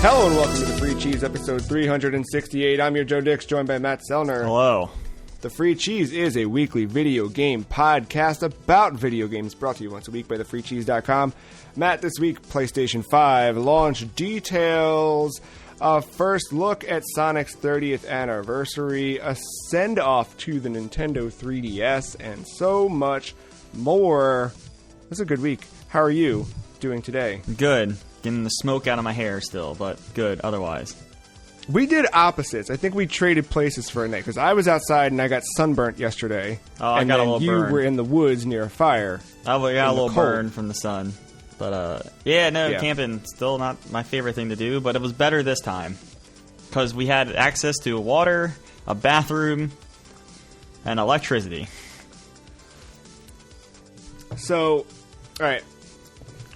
Hello and welcome to the Free Cheese, episode 368. I'm your Joe Dix, joined by Matt Sellner. Hello. The Free Cheese is a weekly video game podcast about video games, brought to you once a week by thefreecheese.com. Matt, this week, PlayStation 5 launch details, a first look at Sonic's 30th anniversary, a send-off to the Nintendo 3DS, and so much more. It's a good week. How are you doing today? Good. Getting the smoke out of my hair still, but good otherwise. We did opposites. I think we traded places for a night, because I was outside and I got sunburnt yesterday. Oh, I got a little burn. You were in the woods near a fire. I got a little burn from the sun. But, camping, still not my favorite thing to do, but it was better this time. Because we had access to water, a bathroom, and electricity. So, alright.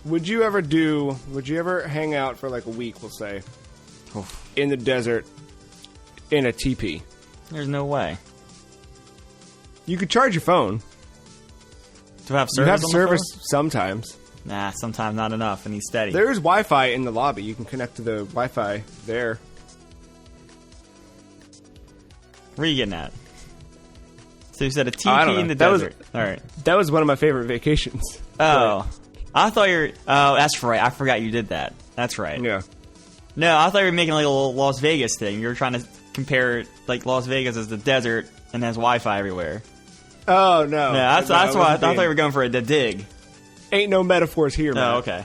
Would you ever hang out for like a week, we'll say, in the desert in a teepee? There's no way. You could charge your phone. To have service You have on service the phone? Sometimes. Nah, sometimes not enough, and he's steady. There's Wi-Fi in the lobby. You can connect to the Wi-Fi there. Where are you getting at? So you said a teepee in the desert. Alright. That was one of my favorite vacations. Oh. I thought you were... Oh, that's right. I forgot you did that. That's right. Yeah. No, I thought you were making like a little Las Vegas thing. You were trying to compare like Las Vegas as the desert and has Wi-Fi everywhere. Oh, no. No, that's why I thought you were going for a dig. Ain't no metaphors here, man. Oh, okay.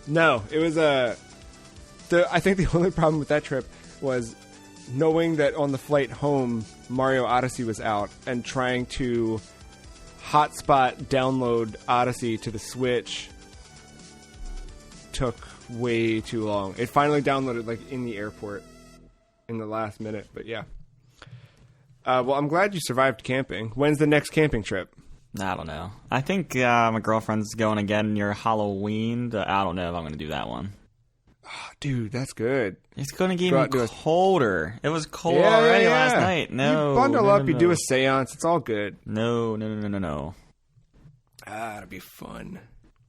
No, it was I think the only problem with that trip was knowing that on the flight home, Mario Odyssey was out and trying to hotspot download Odyssey to the Switch took way too long. It finally downloaded like in the airport in the last minute, but yeah. Well, I'm glad you survived camping. When's the next camping trip? I don't know. I think my girlfriend's going again near Halloween. I don't know if I'm going to do that one. Oh, dude, that's good. It's going to get even colder. It was cold already last night. No. You bundle up, you do a seance. It's all good. No. It'll be fun.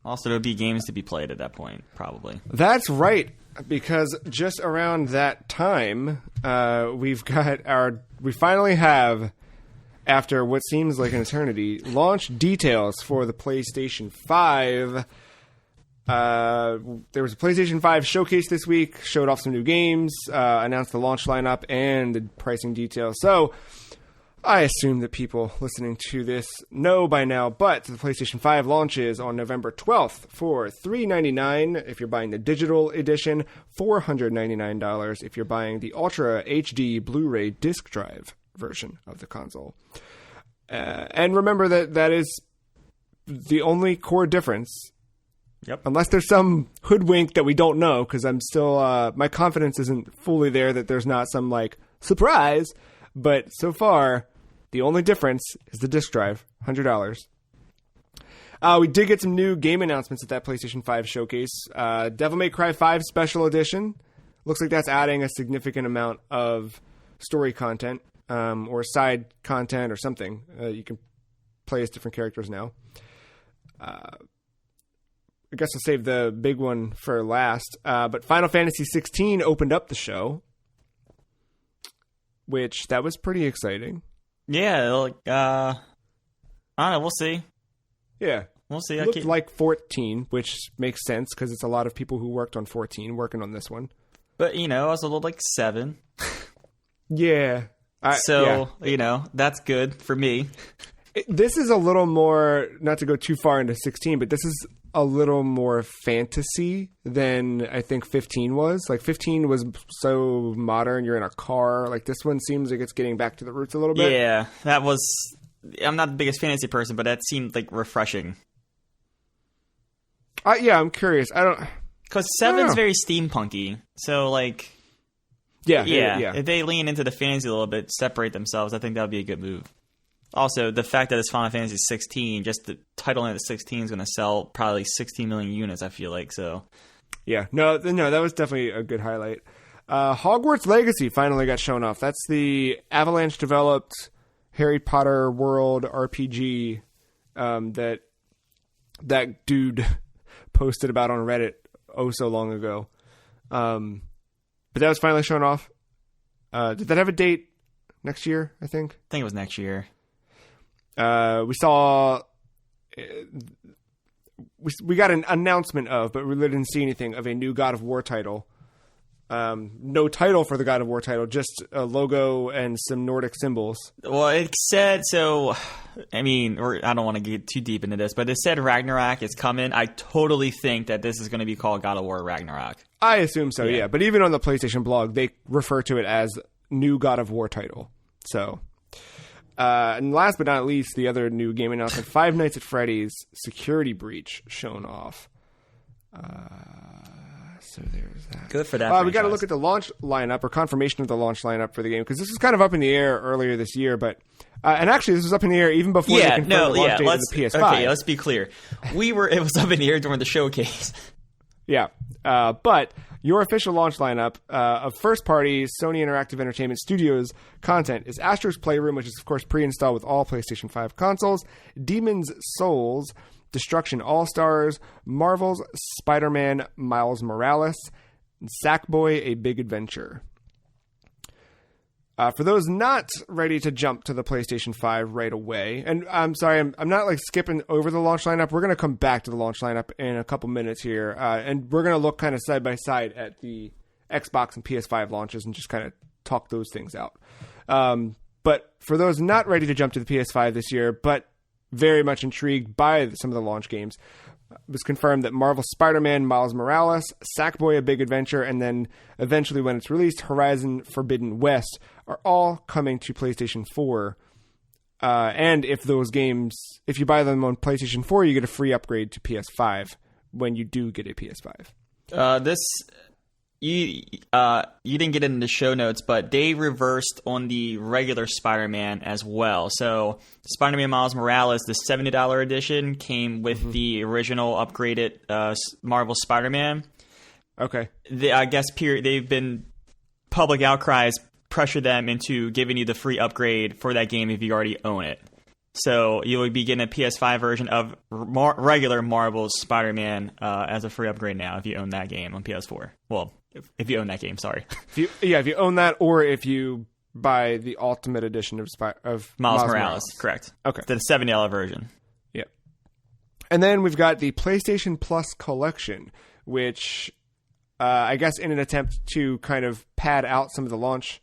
Also, there'll be games to be played at that point, probably. That's right, because just around that time, we finally have, after what seems like an eternity, launch details for the PlayStation 5. There was a PlayStation 5 showcase this week, showed off some new games, announced the launch lineup and the pricing details. So, I assume that people listening to this know by now, but the PlayStation 5 launches on November 12th for $399 if you're buying the digital edition, $499 if you're buying the Ultra HD Blu-ray disc drive version of the console. And remember that is the only core difference. Yep. Unless there's some hoodwink that we don't know, because I'm still, my confidence isn't fully there that there's not some, like, surprise. But so far, the only difference is the disc drive, $100. We did get some new game announcements at that PlayStation 5 showcase. Devil May Cry 5 Special Edition. Looks like that's adding a significant amount of story content, or side content or something. You can play as different characters now. I guess I'll save the big one for last. But Final Fantasy 16 opened up the show, which that was pretty exciting. Yeah, like, I don't know. We'll see. Yeah. We'll see. It looked like 14, which makes sense because it's a lot of people who worked on 14 working on this one. But, I was a little like 7. Yeah. That's good for me. This is a little more, not to go too far into 16, but this is a little more fantasy than I think 15 was. Like 15 was so modern, you're in a car. Like this one seems like it's getting back to the roots a little bit. Yeah, I'm not the biggest fantasy person, but that seemed like refreshing. I'm curious. Because 7's very steampunky, so like... Yeah. If they lean into the fantasy a little bit, separate themselves, I think that would be a good move. Also, the fact that it's Final Fantasy 16, just the title in it 16 is going to sell probably 16 million units, I feel like, so... Yeah, no, that was definitely a good highlight. Hogwarts Legacy finally got shown off. That's the Avalanche-developed Harry Potter world RPG that dude posted about on Reddit so long ago. But that was finally shown off. Did that have a date next year, I think? I think it was next year. We saw... We got an announcement of, but we really didn't see anything of a new God of War title. No title for the God of War title, just a logo and some Nordic symbols. Well, it said, so, I mean, I don't want to get too deep into this, but it said Ragnarok is coming. I totally think that this is going to be called God of War Ragnarok. I assume so, yeah. But even on the PlayStation blog, they refer to it as new God of War title. So, and last but not least, the other new game announcement, Five Nights at Freddy's Security Breach shown off. So there's that. Good for that. We got to look at the launch lineup or confirmation of the launch lineup for the game because this was kind of up in the air earlier this year. But and actually, this was up in the air even before they confirmed the launch date of the PS5. Okay, let's be clear. It was up in the air during the showcase. Yeah, but your official launch lineup of first-party Sony Interactive Entertainment Studios content is Astro's Playroom, which is of course pre-installed with all PlayStation 5 consoles, Demon's Souls, Destruction All-Stars, Marvel's Spider-Man Miles Morales, and Sackboy: A Big Adventure. For those not ready to jump to the PlayStation 5 right away, and I'm sorry, I'm not like skipping over the launch lineup. We're going to come back to the launch lineup in a couple minutes here, and we're going to look kind of side by side at the Xbox and PS5 launches and just kind of talk those things out. But for those not ready to jump to the PS5 this year, but very much intrigued by some of the launch games, it was confirmed that Marvel Spider-Man Miles Morales, Sackboy: A Big Adventure, and then eventually when it's released, Horizon Forbidden West are all coming to PlayStation 4. And if you buy them on PlayStation 4, you get a free upgrade to PS5 when you do get a PS5. You didn't get it in the show notes, but they reversed on the regular Spider-Man as well. So Spider-Man Miles Morales, the $70 edition, came with the original upgraded Marvel Spider-Man. Okay. I guess they've been public outcries pressure them into giving you the free upgrade for that game if you already own it. So you would be getting a PS5 version of regular Marvel's Spider-Man as a free upgrade now if you own that game on PS4. Well, if you own that game, sorry. If you own that, or if you buy the Ultimate Edition of Miles Morales. Correct. Okay. The $70 version. Yeah. And then we've got the PlayStation Plus Collection, which I guess in an attempt to kind of pad out some of the launch,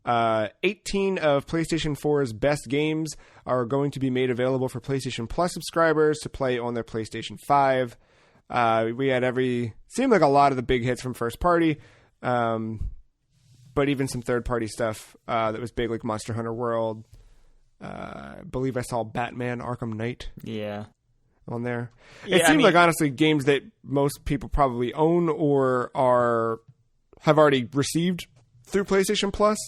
18 of PlayStation 4's best games are going to be made available for PlayStation Plus subscribers to play on their PlayStation 5. We had seemed like a lot of the big hits from first party, but even some third party stuff that was big, like Monster Hunter World. I believe I saw Batman Arkham Knight. Yeah. On there. It seemed like honestly games that most people probably own or have already received through PlayStation Plus.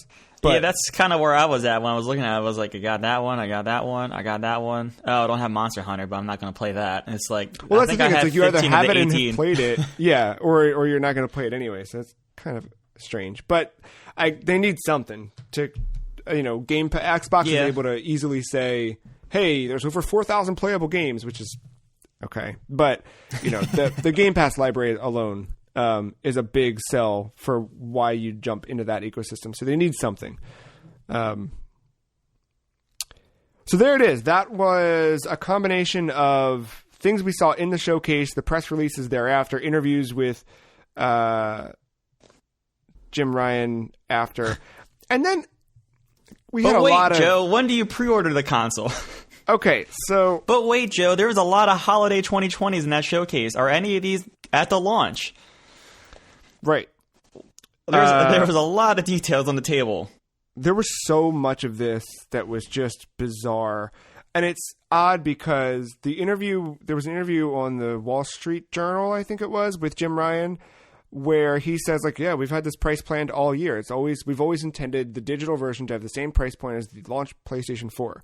But yeah, that's kind of where I was at when I was looking at it. I was like, I got that one, I got that one, I got that one. Oh, I don't have Monster Hunter, but I'm not going to play that. And it's like, well, that's the thing. It's like you either have it and have played it, yeah, or you're not going to play it anyway. So it's kind of strange. But they need something to, Xbox is able to easily say, hey, there's over 4,000 playable games, which is okay. But the Game Pass library alone is a big sell for why you jump into that ecosystem. So they need something. So there it is. That was a combination of things we saw in the showcase, the press releases thereafter, interviews with Jim Ryan after. And then we had a lot of... Joe, when do you pre-order the console? Okay, so... But wait, Joe, there was a lot of holiday 2020s in that showcase. Are any of these at the launch? Right. There was a lot of details on the table. There was so much of this that was just bizarre. And it's odd because there was an interview on the Wall Street Journal, I think it was, with Jim Ryan, where he says, like, yeah, we've had this price planned all year. We've always intended the digital version to have the same price point as the launch PlayStation 4.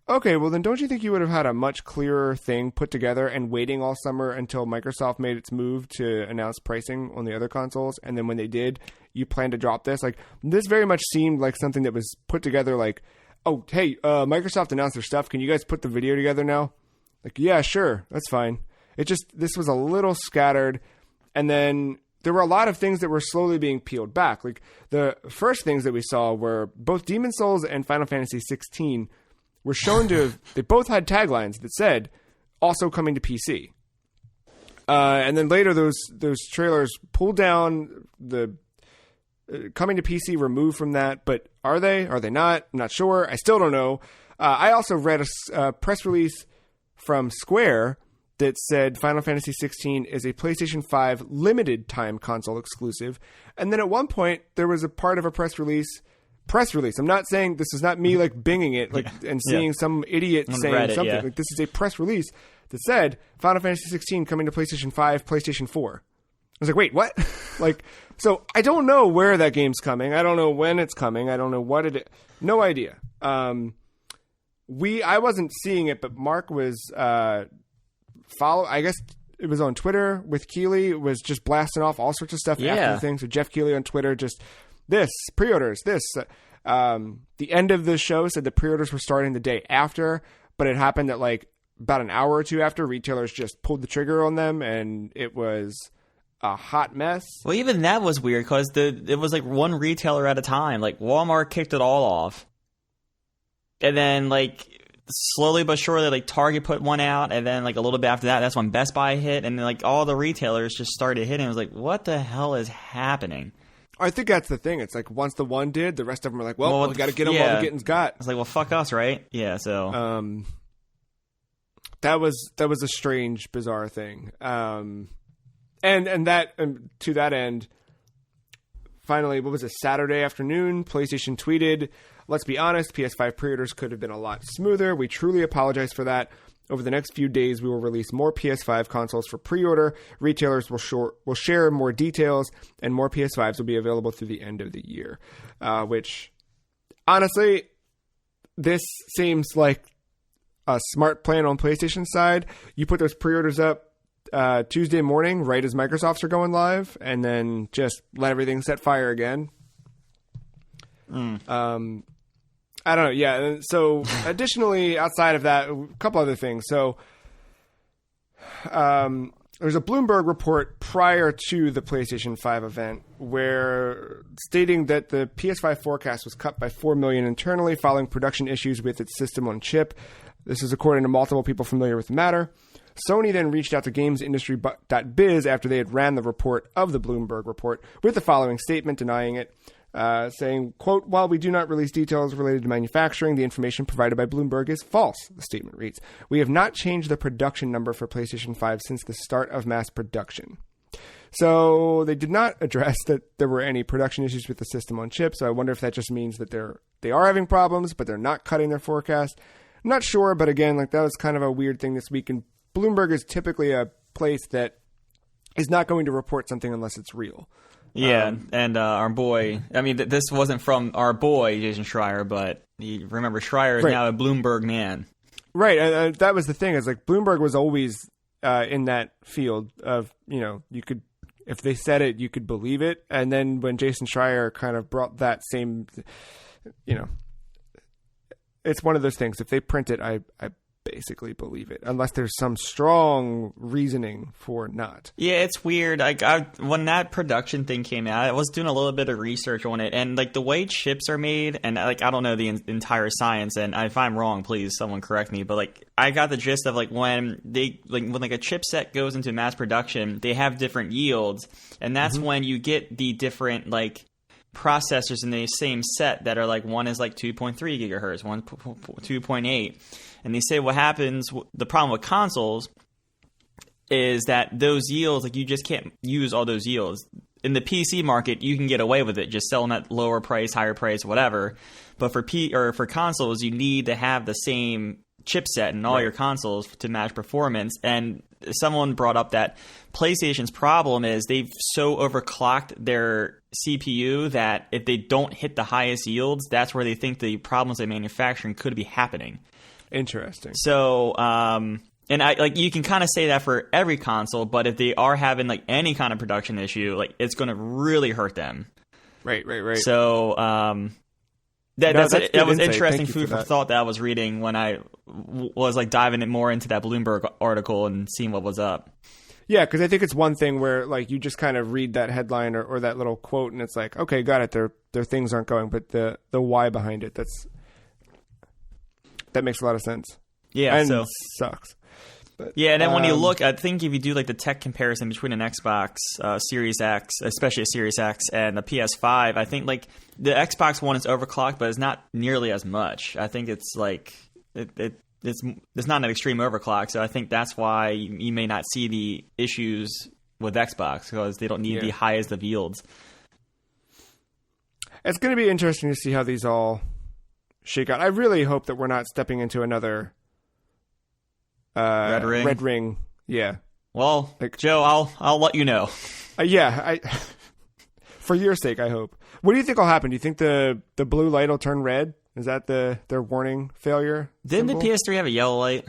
Okay, well then don't you think you would have had a much clearer thing put together and waiting all summer until Microsoft made its move to announce pricing on the other consoles, and then when they did, you plan to drop this? Like, this very much seemed like something that was put together like, oh, hey, Microsoft announced their stuff. Can you guys put the video together now? Like, yeah, sure, that's fine. This was a little scattered, and then there were a lot of things that were slowly being peeled back. Like the first things that we saw were both Demon's Souls and Final Fantasy 16 were shown to have, they both had taglines that said also coming to PC. And then later those trailers pulled down the coming to PC, removed from that. But are they not? I'm not sure. I still don't know. I also read a press release from Square that said Final Fantasy 16 is a PlayStation 5 limited time console exclusive. And then at one point there was a part of a press release. I'm not saying, this is not me like binging it like and seeing some idiot saying Reddit, something. Like, this is a press release that said Final Fantasy 16 coming to PlayStation 5, PlayStation 4. I was like, wait, what? Like, so I don't know where that game's coming. I don't know when it's coming. I don't know what it is. No idea. I wasn't seeing it, but Mark was I guess it was on Twitter with Keeley, was just blasting off all sorts of stuff after the thing. So Jeff Keeley on Twitter, just this, pre-orders, this. The end of the show said the pre-orders were starting the day after, but it happened that like about an hour or two after, retailers just pulled the trigger on them, and it was a hot mess. Well, even that was weird because it was like one retailer at a time. Like Walmart kicked it all off, and then like slowly but surely, like Target put one out, and then like a little bit after that, that's when Best Buy hit, and then like all the retailers just started hitting. It was like, what the hell is happening? I think that's the thing. It's like once the one did, the rest of them are like, well we got to get them while the getting's got. It's like, well, fuck us, right? Yeah. So that was a strange, bizarre thing. And to that end, finally, what was it, Saturday afternoon, PlayStation tweeted, "Let's be honest, PS5 pre-orders could have been a lot smoother. We truly apologize for that. Over the next few days, we will release more PS5 consoles for pre-order. Retailers will share more details, and more PS5s will be available through the end of the year." Which, honestly, this seems like a smart plan on PlayStation's side. You put those pre-orders up Tuesday morning, right as Microsoft's are going live, and then just let everything set fire again. I don't know. Yeah. So additionally, outside of that, a couple other things. So there's a Bloomberg report prior to the PlayStation 5 event where stating that the PS5 forecast was cut by 4 million internally following production issues with its system on chip. This is according to multiple people familiar with the matter. Sony then reached out to GamesIndustry.biz after they had ran the report of the Bloomberg report with the following statement denying it. Saying, quote, "While we do not release details related to manufacturing, the information provided by Bloomberg is false," the statement reads. "We have not changed the production number for PlayStation 5 since the start of mass production." So they did not address that there were any production issues with the system on chip, so I wonder if that just means that they are having problems, but they're not cutting their forecast. I'm not sure, but again, like that was kind of a weird thing this week, and Bloomberg is typically a place that is not going to report something unless it's real. Yeah, and our boy, I mean, this wasn't from our boy, Jason Schreier, but you remember Schreier is now a Bloomberg man. Right, and that was the thing, is like Bloomberg was always in that field of, you know, you could, if they said it, you could believe it. And then when Jason Schreier kind of brought that same, you know, it's one of those things, if they print it, I basically believe it, unless there's some strong reasoning for not. Yeah, it's weird. Like when that production thing came out, I was doing a little bit of research on it, and like the way chips are made, and like I don't know the entire science, and if I'm wrong, please someone correct me. But like I got the gist of like when a chipset goes into mass production, they have different yields, and that's when you get the different like processors in the same set that are like one is like 2.3 gigahertz, one 2.8. And they say what happens, the problem with consoles is that those yields, like you just can't use all those yields. In the PC market, you can get away with it, just sell them at lower price, higher price, whatever. But for consoles, you need to have the same chipset in all your consoles to match performance. And someone brought up that PlayStation's problem is they've so overclocked their CPU that if they don't hit the highest yields, that's where they think the problems in manufacturing could be happening. Interesting. So, and I like you can kind of say that for every console, but if they are having like any kind of production issue, like it's going to really hurt them. Right. So, that was interesting food for thought that I was reading when I was like diving it more into that Bloomberg article and seeing what was up. Yeah, because I think it's one thing where like you just kind of read that headline or that little quote, and it's like, okay, got it. Their things aren't going, but the why behind it, that makes a lot of sense. Yeah, and so sucks. But, yeah, and then when you look, I think if you do like the tech comparison between an Xbox Series X, especially a Series X, and the PS5, I think like the Xbox One is overclocked, but it's not nearly as much. I think it's like it's not an extreme overclock, so I think that's why you may not see the issues with Xbox because they don't need the highest of yields. It's going to be interesting to see how these all shake out. I really hope that we're not stepping into another Red Ring. Yeah. Well, like, Joe, I'll let you know. For your sake, I hope. What do you think will happen? Do you think the blue light will turn red? Is that their warning failure? Didn't symbol? the PS3 have a yellow light?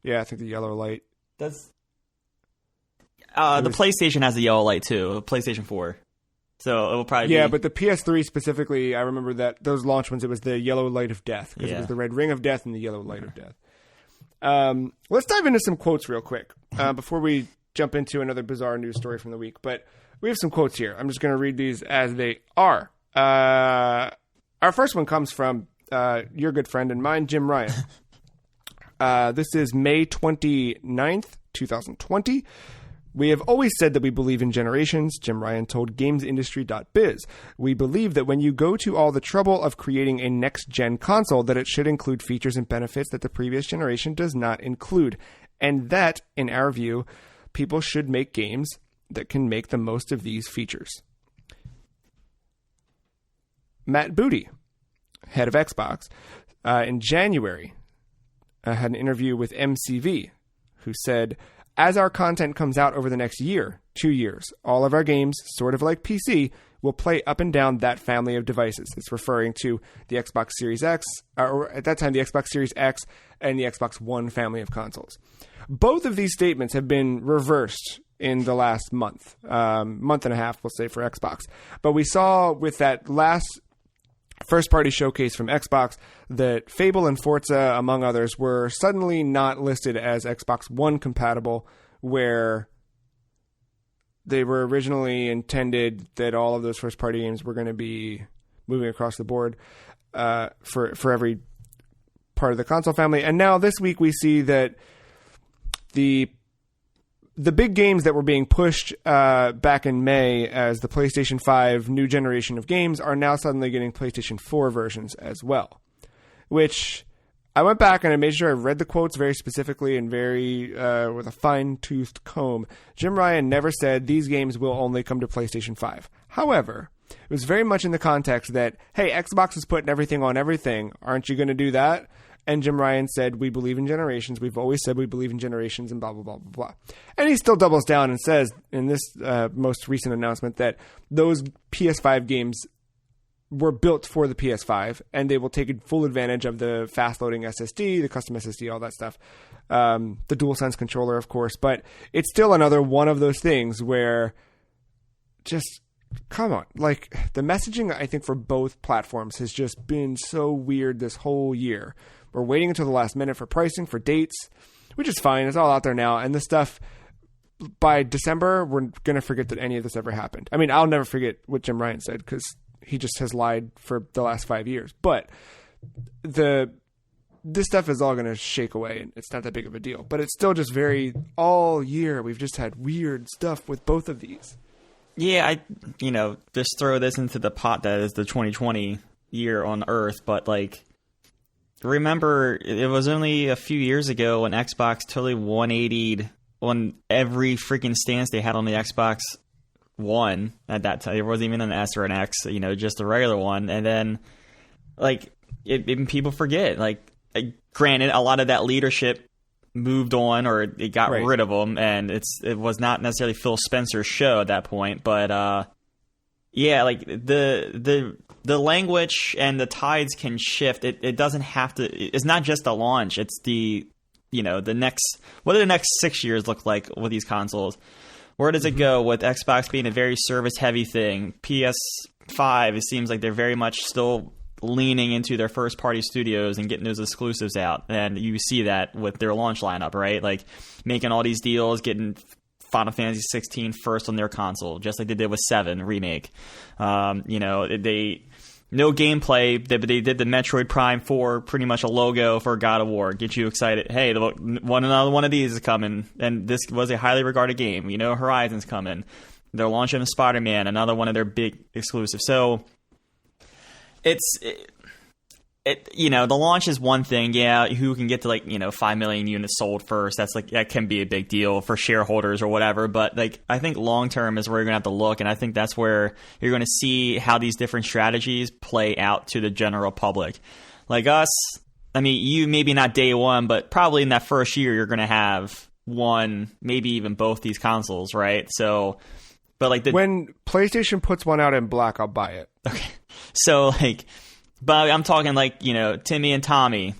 Yeah, I think the yellow light. That's the PlayStation has a yellow light too. PlayStation 4. So it will probably be... but the PS3 specifically, I remember that those launch ones, it was the yellow light of death because it was the red ring of death and the yellow light of death. Let's dive into some quotes real quick before we jump into another bizarre news story from the week. But we have some quotes here. I'm just going to read these as they are. Our first one comes from your good friend and mine, Jim Ryan. This is May 29th, 2020. We have always said that we believe in generations, Jim Ryan told GamesIndustry.biz. We believe that when you go to all the trouble of creating a next-gen console, that it should include features and benefits that the previous generation does not include. And that, in our view, people should make games that can make the most of these features. Matt Booty, head of Xbox, in January, had an interview with MCV, who said, as our content comes out over the next year, 2 years, all of our games, sort of like PC, will play up and down that family of devices. It's referring to the Xbox Series X, or at that time, the Xbox Series X and the Xbox One family of consoles. Both of these statements have been reversed in the last month and a half, we'll say, for Xbox. But we saw with that last first-party showcase from Xbox that Fable and Forza, among others, were suddenly not listed as Xbox One compatible, where they were originally intended that all of those first-party games were going to be moving across the board for every part of the console family. And now this week we see that the big games that were being pushed back in May as the PlayStation 5 new generation of games are now suddenly getting PlayStation 4 versions as well. Which I went back and I made sure I read the quotes very specifically and very with a fine-toothed comb. Jim Ryan never said these games will only come to PlayStation 5. However, it was very much in the context that, hey, Xbox is putting everything on everything. Aren't you going to do that? And Jim Ryan said, we believe in generations. We've always said we believe in generations and blah, blah, blah, blah, blah. And he still doubles down and says in this most recent announcement that those PS5 games were built for the PS5 and they will take full advantage of the fast-loading SSD, the custom SSD, all that stuff. The DualSense controller, of course. But it's still another one of those things where just... come on. Like, the messaging, I think, for both platforms has just been so weird this whole year. We're waiting until the last minute for pricing, for dates, which is fine. It's all out there now. And this stuff, by December, we're going to forget that any of this ever happened. I mean, I'll never forget what Jim Ryan said because he just has lied for the last 5 years. But this stuff is all going to shake away, and it's not that big of a deal. But it's still just all year, we've just had weird stuff with both of these. Yeah, just throw this into the pot that is the 2020 year on Earth, but like, remember, it was only a few years ago when Xbox totally 180'd on every freaking stance they had on the Xbox One at that time. There wasn't even an S or an X, just a regular one. And then, like, people forget. Like, granted, a lot of that leadership moved on or it got rid of them, and it was not necessarily Phil Spencer's show at that point, but like the language and the tides can shift. It doesn't have to. It's not just the launch. It's the next. What do the next 6 years look like with these consoles? Where does it go with Xbox being a very service heavy thing? PS5, it seems like they're very much still leaning into their first party studios and getting those exclusives out, and you see that with their launch lineup, right? Like making all these deals, getting Final Fantasy 16 first on their console, just like they did with 7 Remake. They no gameplay. They did the Metroid Prime 4, pretty much a logo for God of War. Get you excited. Hey, another one of these is coming. And this was a highly regarded game. Horizon's coming. They're launching a Spider-Man, another one of their big exclusives. So the launch is one thing. Yeah, who can get to 5 million units sold first? That can be a big deal for shareholders or whatever. But I think long term is where you're gonna have to look, and I think that's where you're gonna see how these different strategies play out to the general public. Like us, I mean, you maybe not day one, but probably in that first year, you're gonna have one, maybe even both these consoles, right? So, but when PlayStation puts one out in black, I'll buy it. Okay, so But I'm talking Timmy and Tommy.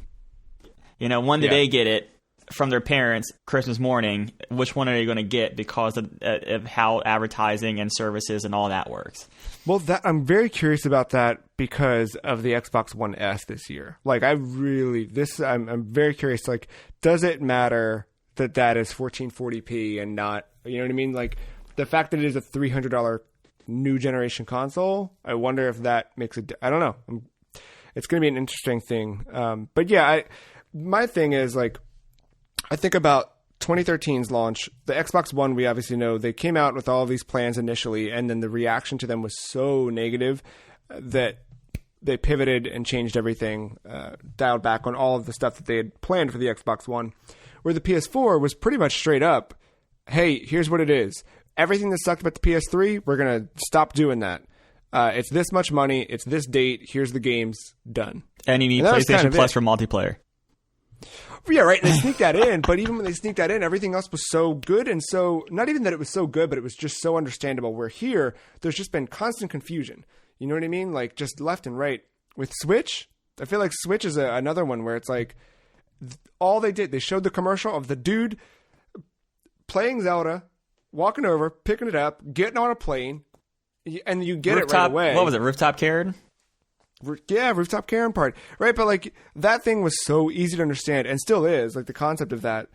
When did they get it from their parents Christmas morning? Which one are they going to get because of how advertising and services and all that works? Well, I'm very curious about that because of the Xbox One S this year. I'm very curious. Does it matter that is 1440p and not? You know what I mean? The fact that it is a $300 new generation console. I wonder if that makes it. I don't know. It's going to be an interesting thing. But yeah, my thing is I think about 2013's launch. The Xbox One, we obviously know they came out with all of these plans initially, and then the reaction to them was so negative that they pivoted and changed everything, dialed back on all of the stuff that they had planned for the Xbox One. Where the PS4 was pretty much straight up, hey, here's what it is. Everything that sucked about the PS3, we're going to stop doing that. It's this much money. It's this date. Here's the games. Done. And you need PlayStation Plus for multiplayer. Yeah, right. They sneaked that in, but even when they sneaked that in, everything else was so good, and so not even that it was so good, but it was just so understandable. Where here, there's just been constant confusion. You know what I mean? Just left and right. With Switch, I feel like Switch is another one where it's all they did, they showed the commercial of the dude playing Zelda, walking over, picking it up, getting on a plane. And you get it right away. What was it? Rooftop Karen? Yeah, Rooftop Karen part. Right, but that thing was so easy to understand and still is, the concept of that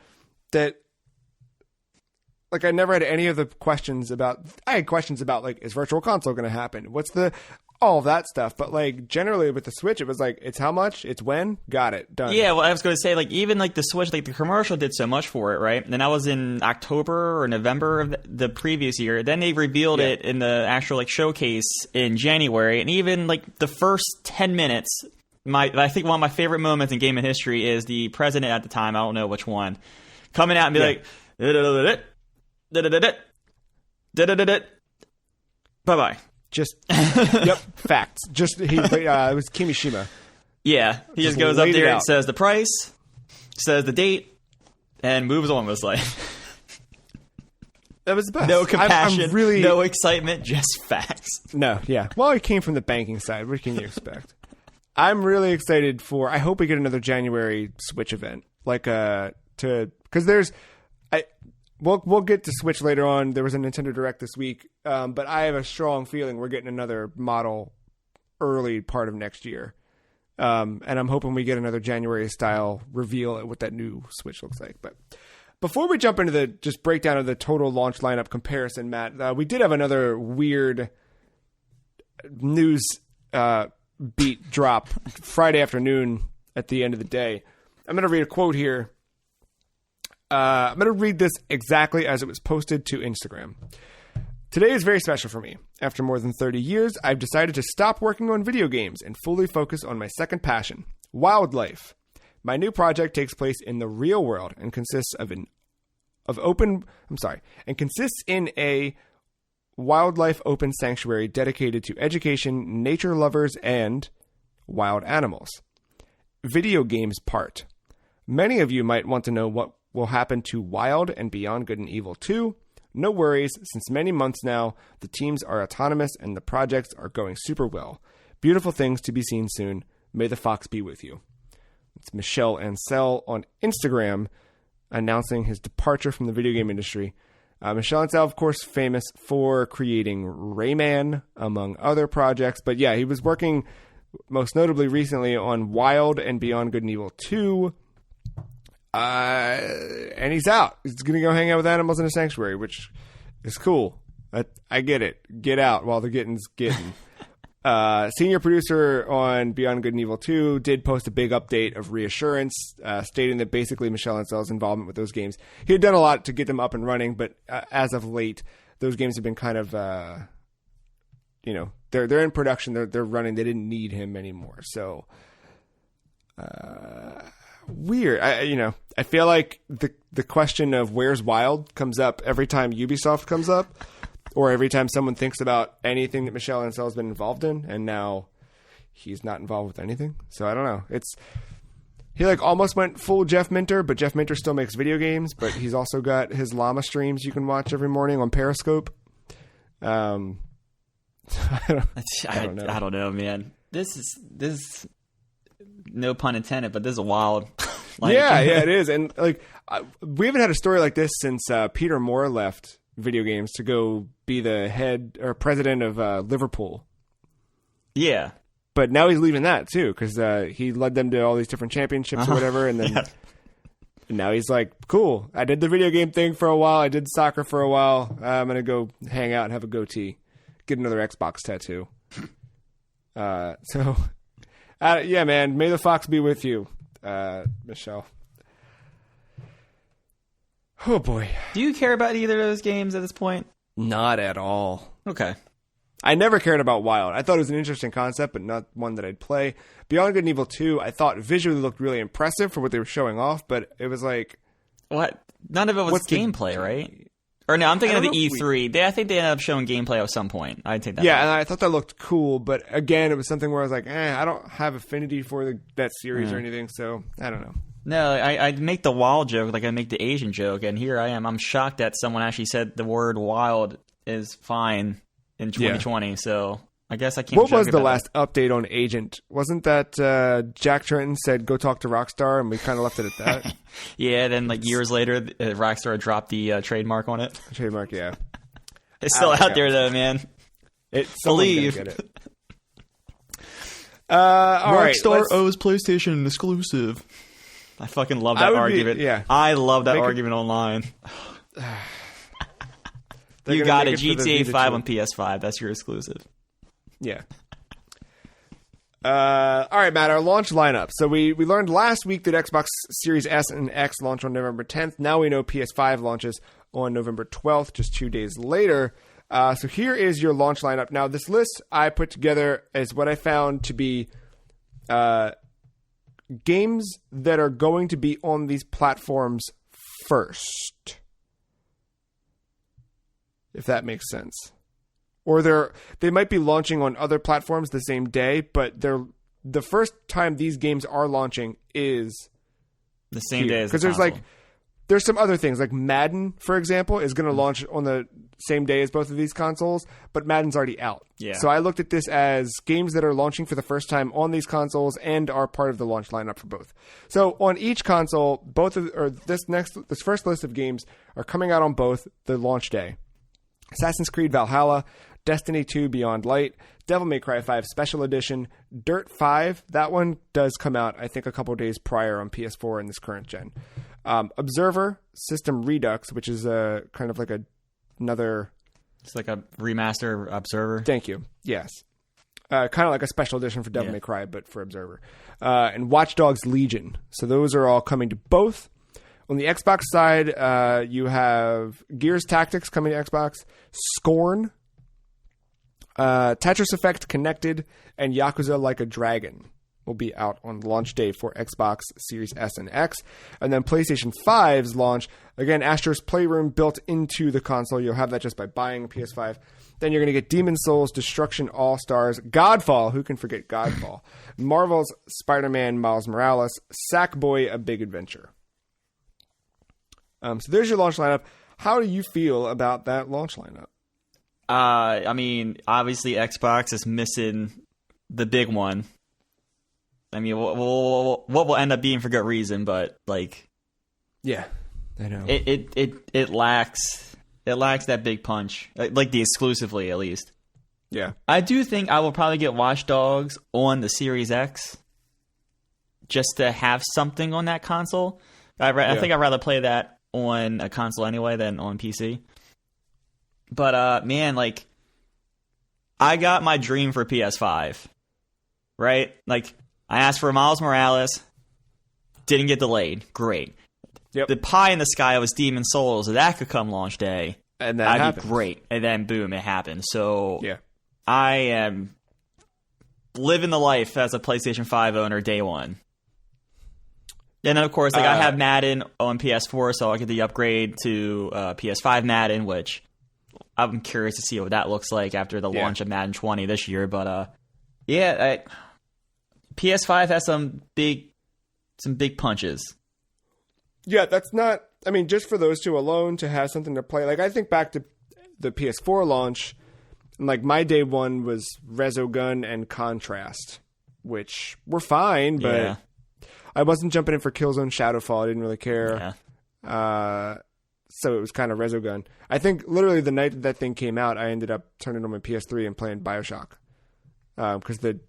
I never had any of the questions about, I had questions about is Virtual Console going to happen? What's all of that stuff. But generally with the Switch, it was it's how much, it's when, got it, done. Yeah, well, I was going to say even the Switch, the commercial did so much for it, right? And that was in October or November of the previous year. Then they revealed it in the actual showcase in January, and even the first 10 minutes. I think one of my favorite moments in gaming history is the president at the time, I don't know which one, coming out and be bye-bye. Just, yep, facts. Just, it was Kimishima. Yeah, he just goes up there and says the price, says the date, and moves on with his life. That was the best. No compassion, no excitement, just facts. No, yeah. Well, it came from the banking side. What can you expect? I'm really excited I hope we get another January Switch event. Because We'll get to Switch later on. There was a Nintendo Direct this week, but I have a strong feeling we're getting another model early part of next year. And I'm hoping we get another January-style reveal at what that new Switch looks like. But before we jump into the just breakdown of the total launch lineup comparison, Matt, we did have another weird news beat drop Friday afternoon at the end of the day. I'm going to read a quote here. I'm going to read this exactly as it was posted to Instagram. Today is very special for me. After more than 30 years, I've decided to stop working on video games and fully focus on my second passion, wildlife. My new project takes place in the real world and consists in a wildlife open sanctuary dedicated to education, nature lovers, and wild animals. Video games part. Many of you might want to know what will happen to Wild and Beyond Good and Evil 2. No worries, since many months now, the teams are autonomous and the projects are going super well. Beautiful things to be seen soon. May the fox be with you. It's Michel Ancel on Instagram announcing his departure from the video game industry. Michel Ancel, of course, famous for creating Rayman, among other projects. But yeah, he was working most notably recently on Wild and Beyond Good and Evil 2. And he's out. He's going to go hang out with animals in a sanctuary, which is cool. I get it. Get out while the getting's getting. Senior producer on Beyond Good and Evil 2 did post a big update of reassurance, stating that basically Michel Ancel's involvement with those games, he had done a lot to get them up and running, but as of late, those games have been kind of, they're in production, they're running, they didn't need him anymore. So, weird. I feel like the question of where's Wild comes up every time Ubisoft comes up. Or every time someone thinks about anything that Michel Ancel has been involved in, and now he's not involved with anything. So I don't know. He almost went full Jeff Minter, but Jeff Minter still makes video games. But he's also got his llama streams you can watch every morning on Periscope. I don't know. I don't know, man. This is no pun intended, but this is wild. Yeah, it is. And we haven't had a story like this since Peter Moore left video games to go be the head or president of Liverpool. Yeah. But now he's leaving that too, because he led them to all these different championships or whatever. And then now he's like, cool, I did the video game thing for a while. I did soccer for a while. I'm going to go hang out and have a goatee. Get another Xbox tattoo. Yeah, man, may the fox be with you, Michelle. Oh, boy. Do you care about either of those games at this point? Not at all. Okay. I never cared about Wild. I thought it was an interesting concept, but not one that I'd play. Beyond Good and Evil 2, I thought visually looked really impressive for what they were showing off, but it was like... What? None of it was gameplay, right? Or no, I'm thinking of the E3. I think they ended up showing gameplay at some point. I'd take that. Yeah, and I thought that looked cool, but again, it was something where I was like, I don't have affinity for that series or anything, so I don't know. No, I'd make the wild joke like I make the Asian joke, and here I am. I'm shocked that someone actually said the word wild is fine in 2020, so I guess I can't. What was the last update on Agent? Wasn't that Jack Trenton said, go talk to Rockstar, and we kind of left it at that? Yeah, then years later, Rockstar dropped the trademark on it. Trademark, yeah. It's still out there, though, man. Believe. Get it. Rockstar owes PlayStation an exclusive. I fucking love that argument. I love that argument online. You got it. GTA 5 on PS5. That's your exclusive. Yeah. All right, Matt, our launch lineup. So we learned last week that Xbox Series S and X launch on November 10th. Now we know PS5 launches on November 12th, just 2 days later. So here is your launch lineup. Now, this list I put together is what I found to be games that are going to be on these platforms first. If that makes sense. Or they might be launching on other platforms the same day, but the first time these games are launching is the same day as the console. Because there's some other things, like Madden, for example, is going to launch on the same day as both of these consoles, but Madden's already out. Yeah. So I looked at this as games that are launching for the first time on these consoles and are part of the launch lineup for both. So on each console, this first list of games are coming out on both the launch day. Assassin's Creed Valhalla, Destiny 2 Beyond Light, Devil May Cry 5 Special Edition, Dirt 5. That one does come out, I think, a couple days prior on PS4 in this current gen. Observer, System Redux, which is kind of like another... It's like a remaster Observer. Thank you. Yes. Kind of like a special edition for Devil May Cry, but for Observer. And Watch Dogs Legion. So those are all coming to both. On the Xbox side, you have Gears Tactics coming to Xbox, Scorn, Tetris Effect Connected, and Yakuza Like a Dragon will be out on launch day for Xbox Series S and X. And then PlayStation 5's launch, again, Astro's Playroom built into the console. You'll have that just by buying a PS5. Then you're going to get Demon's Souls, Destruction All-Stars, Godfall, who can forget Godfall, Marvel's Spider-Man Miles Morales, Sackboy A Big Adventure. So there's your launch lineup. How do you feel about that launch lineup? I mean, obviously Xbox is missing the big one. I mean, what will end up being for good reason, but yeah, I know it lacks that big punch, like the exclusively at least. Yeah, I do think I will probably get Watch Dogs on the Series X just to have something on that console. I think I'd rather play that on a console anyway than on PC. But man, like, I got my dream for PS5, right? Like, I asked for Miles Morales, didn't get delayed. Great. Yep. The pie in the sky was Demon's Souls. That could come launch day. And that'd be great. And then, boom, it happened. So yeah. I am living the life as a PlayStation 5 owner day one. And then, of course, like I have Madden on PS4, so I get the upgrade to PS5 Madden, which I'm curious to see what that looks like after the launch of Madden 20 this year. But PS5 has some big punches. Yeah, that's not... I mean, just for those two alone to have something to play... Like, I think back to the PS4 launch, and like my day one was Resogun and Contrast, which were fine, but I wasn't jumping in for Killzone Shadowfall. I didn't really care. Yeah. So it was kind of Resogun. I think literally the night that thing came out, I ended up turning on my PS3 and playing Bioshock. Because the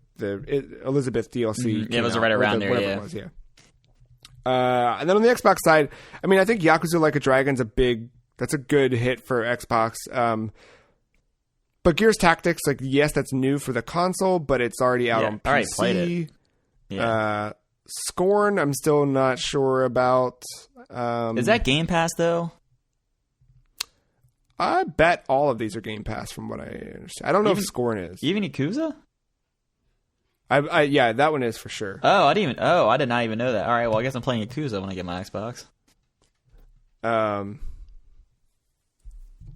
Elizabeth DLC it was right around there, it was, yeah. And then on the Xbox side, I mean, I think Yakuza Like a Dragon's that's a good hit for Xbox. But Gears Tactics, like, yes, that's new for the console, but it's already out on PC. I already played it. Yeah. Scorn, I'm still not sure about. Is that Game Pass, though? I bet all of these are Game Pass from what I understand. I don't know if Scorn is. Even Yakuza? Yeah, that one is for sure. I did not even know that. All right, well, I guess I'm playing Yakuza when I get my Xbox.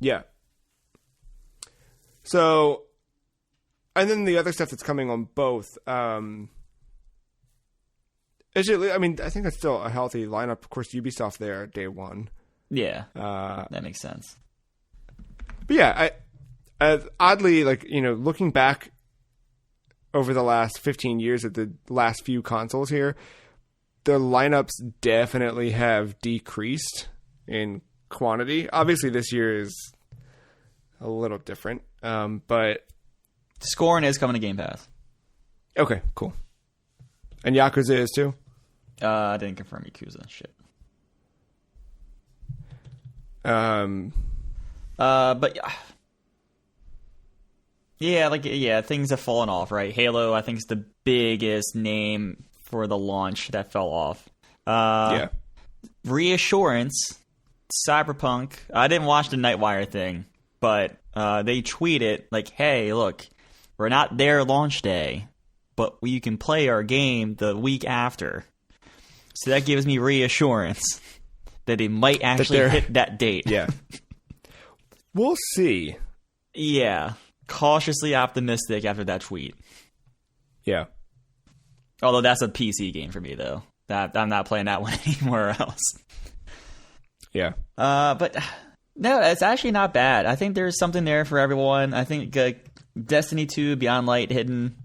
Yeah. So, and then the other stuff that's coming on both. I mean, I think it's still a healthy lineup. Of course, Ubisoft there day one. Yeah, that makes sense. But yeah, oddly, like, you know, looking back over the last 15 years at the last few consoles here, the lineups definitely have decreased in quantity. Obviously, this year is a little different, but Scorn is coming to Game Pass. Okay, cool. And Yakuza is too? I didn't confirm Yakuza. Shit. But things have fallen off, right? Halo, I think, is the biggest name for the launch that fell off. Reassurance, Cyberpunk. I didn't watch the Nightwire thing, but they tweeted like, "Hey, look, we're not there launch day, but you can play our game the week after." So that gives me reassurance that they might actually hit that date. Yeah. We'll see. Yeah. Cautiously optimistic after that tweet. Yeah. Although that's a PC game for me, though. I'm not playing that one anywhere else. Yeah. But no, it's actually not bad. I think there's something there for everyone. I think Destiny 2, Beyond Light, hidden,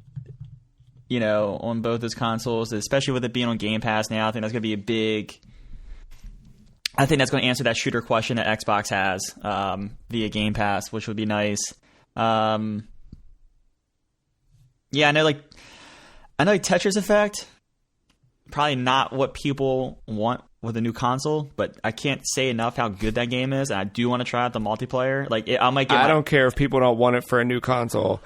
you know, on both those consoles, especially with it being on Game Pass now. I think that's going to be a big... I think that's going to answer that shooter question that Xbox has via Game Pass, which would be nice. I know like Tetris Effect, probably not what people want with a new console, but I can't say enough how good that game is, and I do want to try out the multiplayer. Like, I don't care if people don't want it for a new console.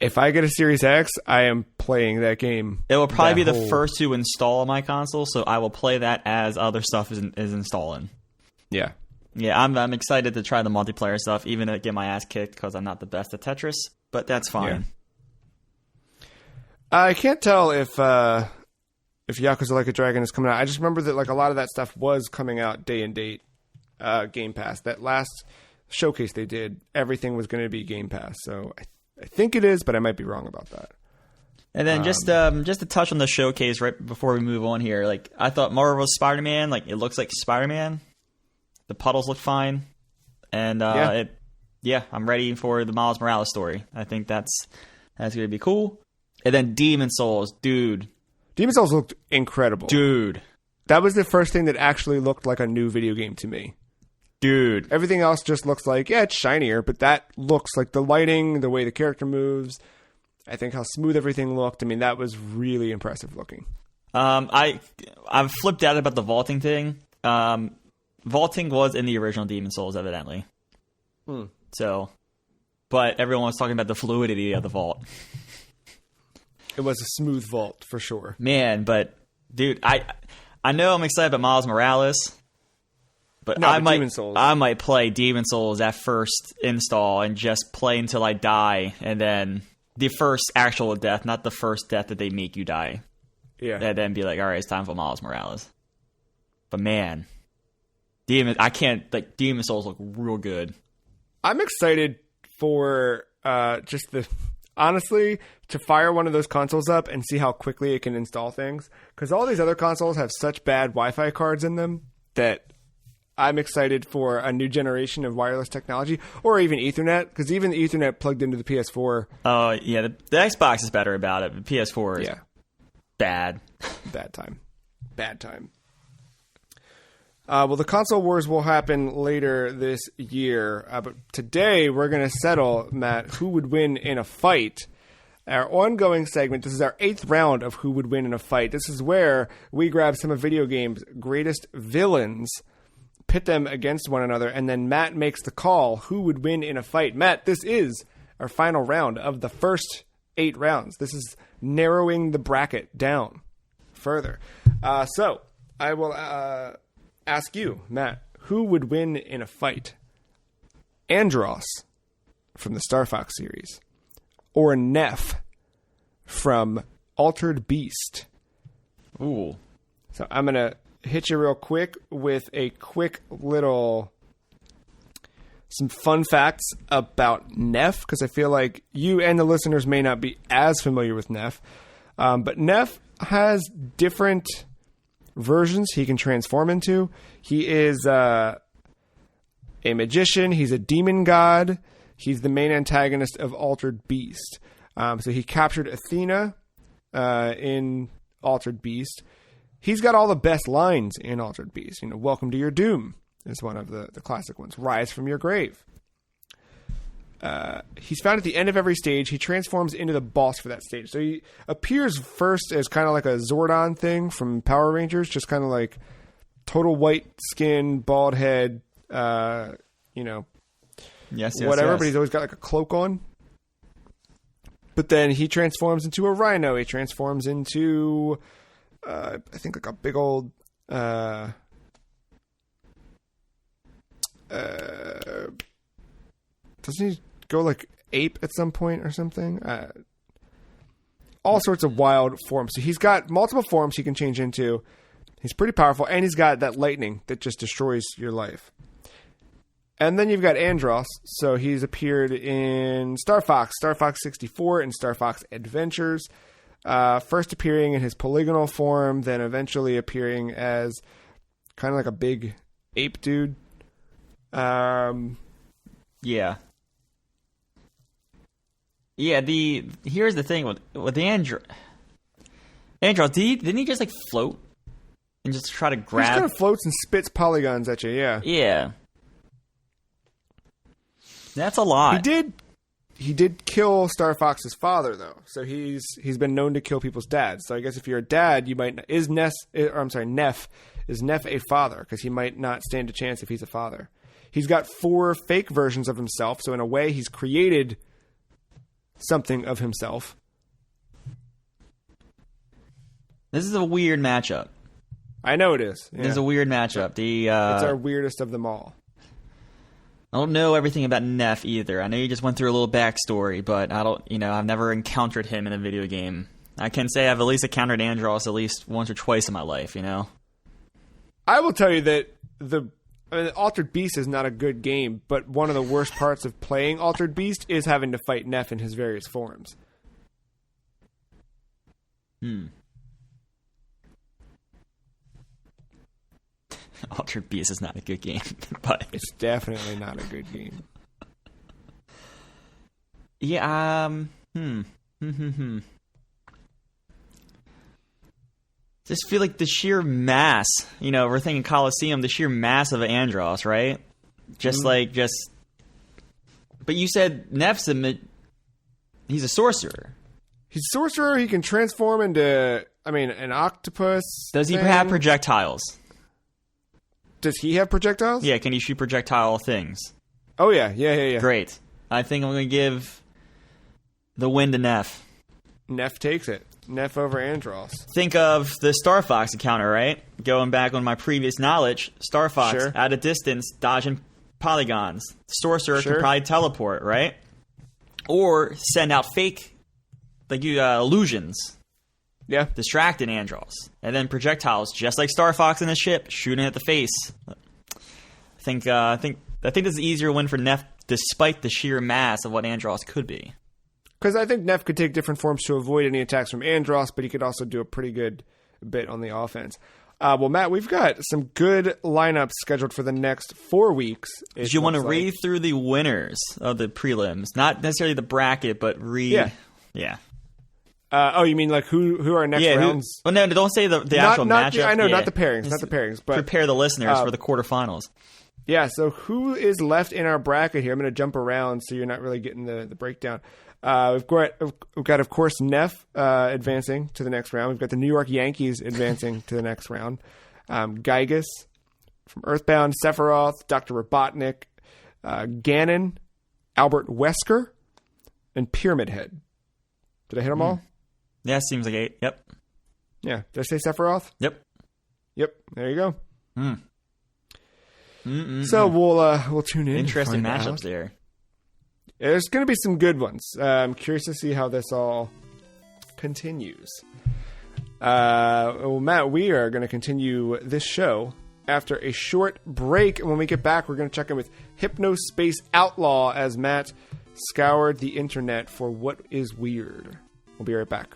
If I get a Series X, I am playing that game. It will probably be the first to install on my console, so I will play that as other stuff is installing. Yeah. Yeah, I'm excited to try the multiplayer stuff, even to get my ass kicked because I'm not the best at Tetris, but that's fine. Yeah. I can't tell if Yakuza Like a Dragon is coming out. I just remember that like a lot of that stuff was coming out day and date Game Pass. That last showcase they did, everything was going to be Game Pass. So I think it is, but I might be wrong about that. And then just to touch on the showcase right before we move on here, like I thought Marvel's Spider-Man, like it looks like Spider-Man. The puddles look fine, and I'm ready for the Miles Morales story. I think that's going to be cool. And then Demon's Souls, dude. Demon's Souls looked incredible, dude. That was the first thing that actually looked like a new video game to me. Dude. Everything else just looks like, yeah, it's shinier, but that looks like the lighting, the way the character moves. I think how smooth everything looked. I mean, that was really impressive looking. I've flipped out about the vaulting thing. Vaulting was in the original Demon Souls, evidently. So, but everyone was talking about the fluidity of the vault. It was a smooth vault for sure. Man, but dude, I know I'm excited about Miles Morales, but No, I but might Demon Souls. I might play Demon Souls at first install and just play until I die, and then the first actual death, not the first death that they make you die. Yeah. And then be like, all right, it's time for Miles Morales. But man, Demon Souls look real good. I'm excited for honestly, to fire one of those consoles up and see how quickly it can install things. Because all these other consoles have such bad Wi-Fi cards in them that I'm excited for a new generation of wireless technology, or even Ethernet, because even the Ethernet plugged into the PS4. Oh, yeah, the Xbox is better about it, but PS4 is bad. Bad time. Well, the console wars will happen later this year, but today we're going to settle, Matt, who would win in a fight. Our ongoing segment, this is our 8th round of who would win in a fight. This is where we grab some of video games' greatest villains, pit them against one another, and then Matt makes the call who would win in a fight. Matt, this is our final round of the first 8 rounds. This is narrowing the bracket down further. So I will ask you, Matt, who would win in a fight? Andros from the Star Fox series, or Neff from Altered Beast? Ooh. So I'm going to hit you real quick with a quick little some fun facts about Neff, because I feel like you and the listeners may not be as familiar with Neff. But Neff has different versions he can transform into. He is a magician. He's a demon god. He's the main antagonist of Altered Beast. So he captured Athena in Altered Beast. He's got all the best lines in Altered Beast. Welcome to your doom is one of the classic ones. Rise from your grave. He's found at the end of every stage. He transforms into the boss for that stage. So he appears first as kind of like a Zordon thing from Power Rangers, just kind of like total white skin, bald head, yes, whatever. yes. But he's always got like a cloak on. But then he transforms into a rhino. He transforms into, I think, like a big old. Doesn't he go like ape at some point or something? All sorts of wild forms. So he's got multiple forms he can change into. He's pretty powerful, and he's got that lightning that just destroys your life. And then you've got Andros. So he's appeared in Star Fox 64, and Star Fox Adventures. First appearing in his polygonal form, then eventually appearing as kind of like a big ape dude. Yeah. Yeah, here's the thing with Andros, didn't he just like float and just try to grab? He just kind of floats and spits polygons at you, yeah. Yeah. That's a lot. He did kill Star Fox's father though. So he's been known to kill people's dads. So I guess if you're a dad, you might Neff is Neff a father, because he might not stand a chance if he's a father. He's got 4 fake versions of himself, so in a way he's created something of himself. This is a weird matchup. I know it is. Yeah. This is a weird matchup. It's our weirdest of them all. I don't know everything about Neff either. I know you just went through a little backstory, but I've never encountered him in a video game. I can say I've at least encountered Andros at least once or twice in my life, I will tell you that Altered Beast is not a good game, but one of the worst parts of playing Altered Beast is having to fight Neff in his various forms. Altered Beast is not a good game, but it's definitely not a good game. Yeah, Just feel like the sheer mass, we're thinking Colosseum, the sheer mass of Andros, right? But you said Neff's he's a sorcerer. He's a sorcerer. He can transform into, an octopus. Does he have projectiles? Does he have projectiles? Yeah, can you shoot projectile things? Oh, yeah. Great. I think I'm going to give the win to Neff. Neff takes it. Neff over Andros. Think of the Star Fox encounter, right? Going back on my previous knowledge, Star Fox, at a distance, dodging polygons. Sorcerer can probably teleport, right? Or send out fake illusions. Yeah. Distracting Andros. And then projectiles, just like Star Fox in the ship, shooting at the face. I think this is an easier win for Neff, despite the sheer mass of what Andros could be. Because I think Neff could take different forms to avoid any attacks from Andros, but he could also do a pretty good bit on the offense. Well, Matt, we've got some good lineups scheduled for the next 4 weeks. Do you want to read through the winners of the prelims? Not necessarily the bracket, but read. Yeah. Oh, you mean like who are next rounds? No, don't say the actual matchup. I know, not the pairings, not the pairings. But prepare the listeners for the quarterfinals. Yeah, so who is left in our bracket here? I'm going to jump around so you're not really getting the breakdown. We've got, of course, Neff advancing to the next round. We've got the New York Yankees advancing to the next round. Gygas from Earthbound, Sephiroth, Dr. Robotnik, Ganon, Albert Wesker, and Pyramid Head. Did I hit them all? Yeah, seems like 8. Yep. Yeah. Did I say Sephiroth? Yep. There you go. So we'll tune in. Interesting matchups there. There's going to be some good ones. I'm curious to see how this all continues. Well, Matt, we are going to continue this show after a short break. And when we get back, we're going to check in with Hypnospace Outlaw as Matt scoured the internet for what is weird. We'll be right back.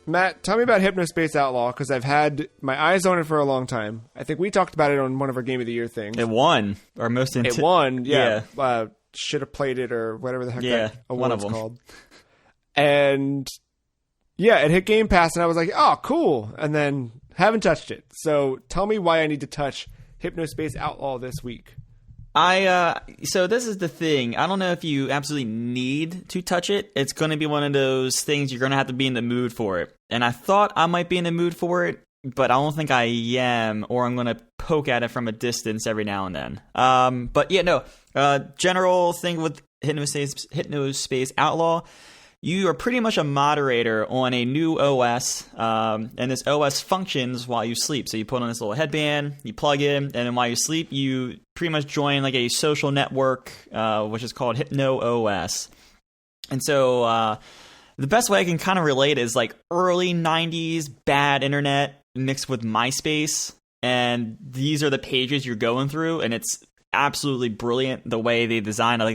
Matt, tell me about Hypnospace Outlaw, because I've had my eyes on it for a long time. I think we talked about it on one of our Game of the Year things. It won. It won, yeah. Should have played it, or whatever the heck that award's called. And, yeah, it hit Game Pass, and I was like, oh, cool. And then haven't touched it. So tell me why I need to touch Hypnospace Outlaw this week. So this is the thing. I don't know if you absolutely need to touch it. It's going to be one of those things you're going to have to be in the mood for it. And I thought I might be in the mood for it, but I don't think I am, or I'm going to poke at it from a distance every now and then. But yeah, no. General thing with Hypnospace Outlaw, you are pretty much a moderator on a new OS, and this OS functions while you sleep. So you put on this little headband, you plug in, and then while you sleep, you pretty much join like a social network, which is called Hypno OS. And so the best way I can kind of relate is like early 90s bad internet mixed with MySpace, and these are the pages you're going through, and it's absolutely brilliant the way they design. I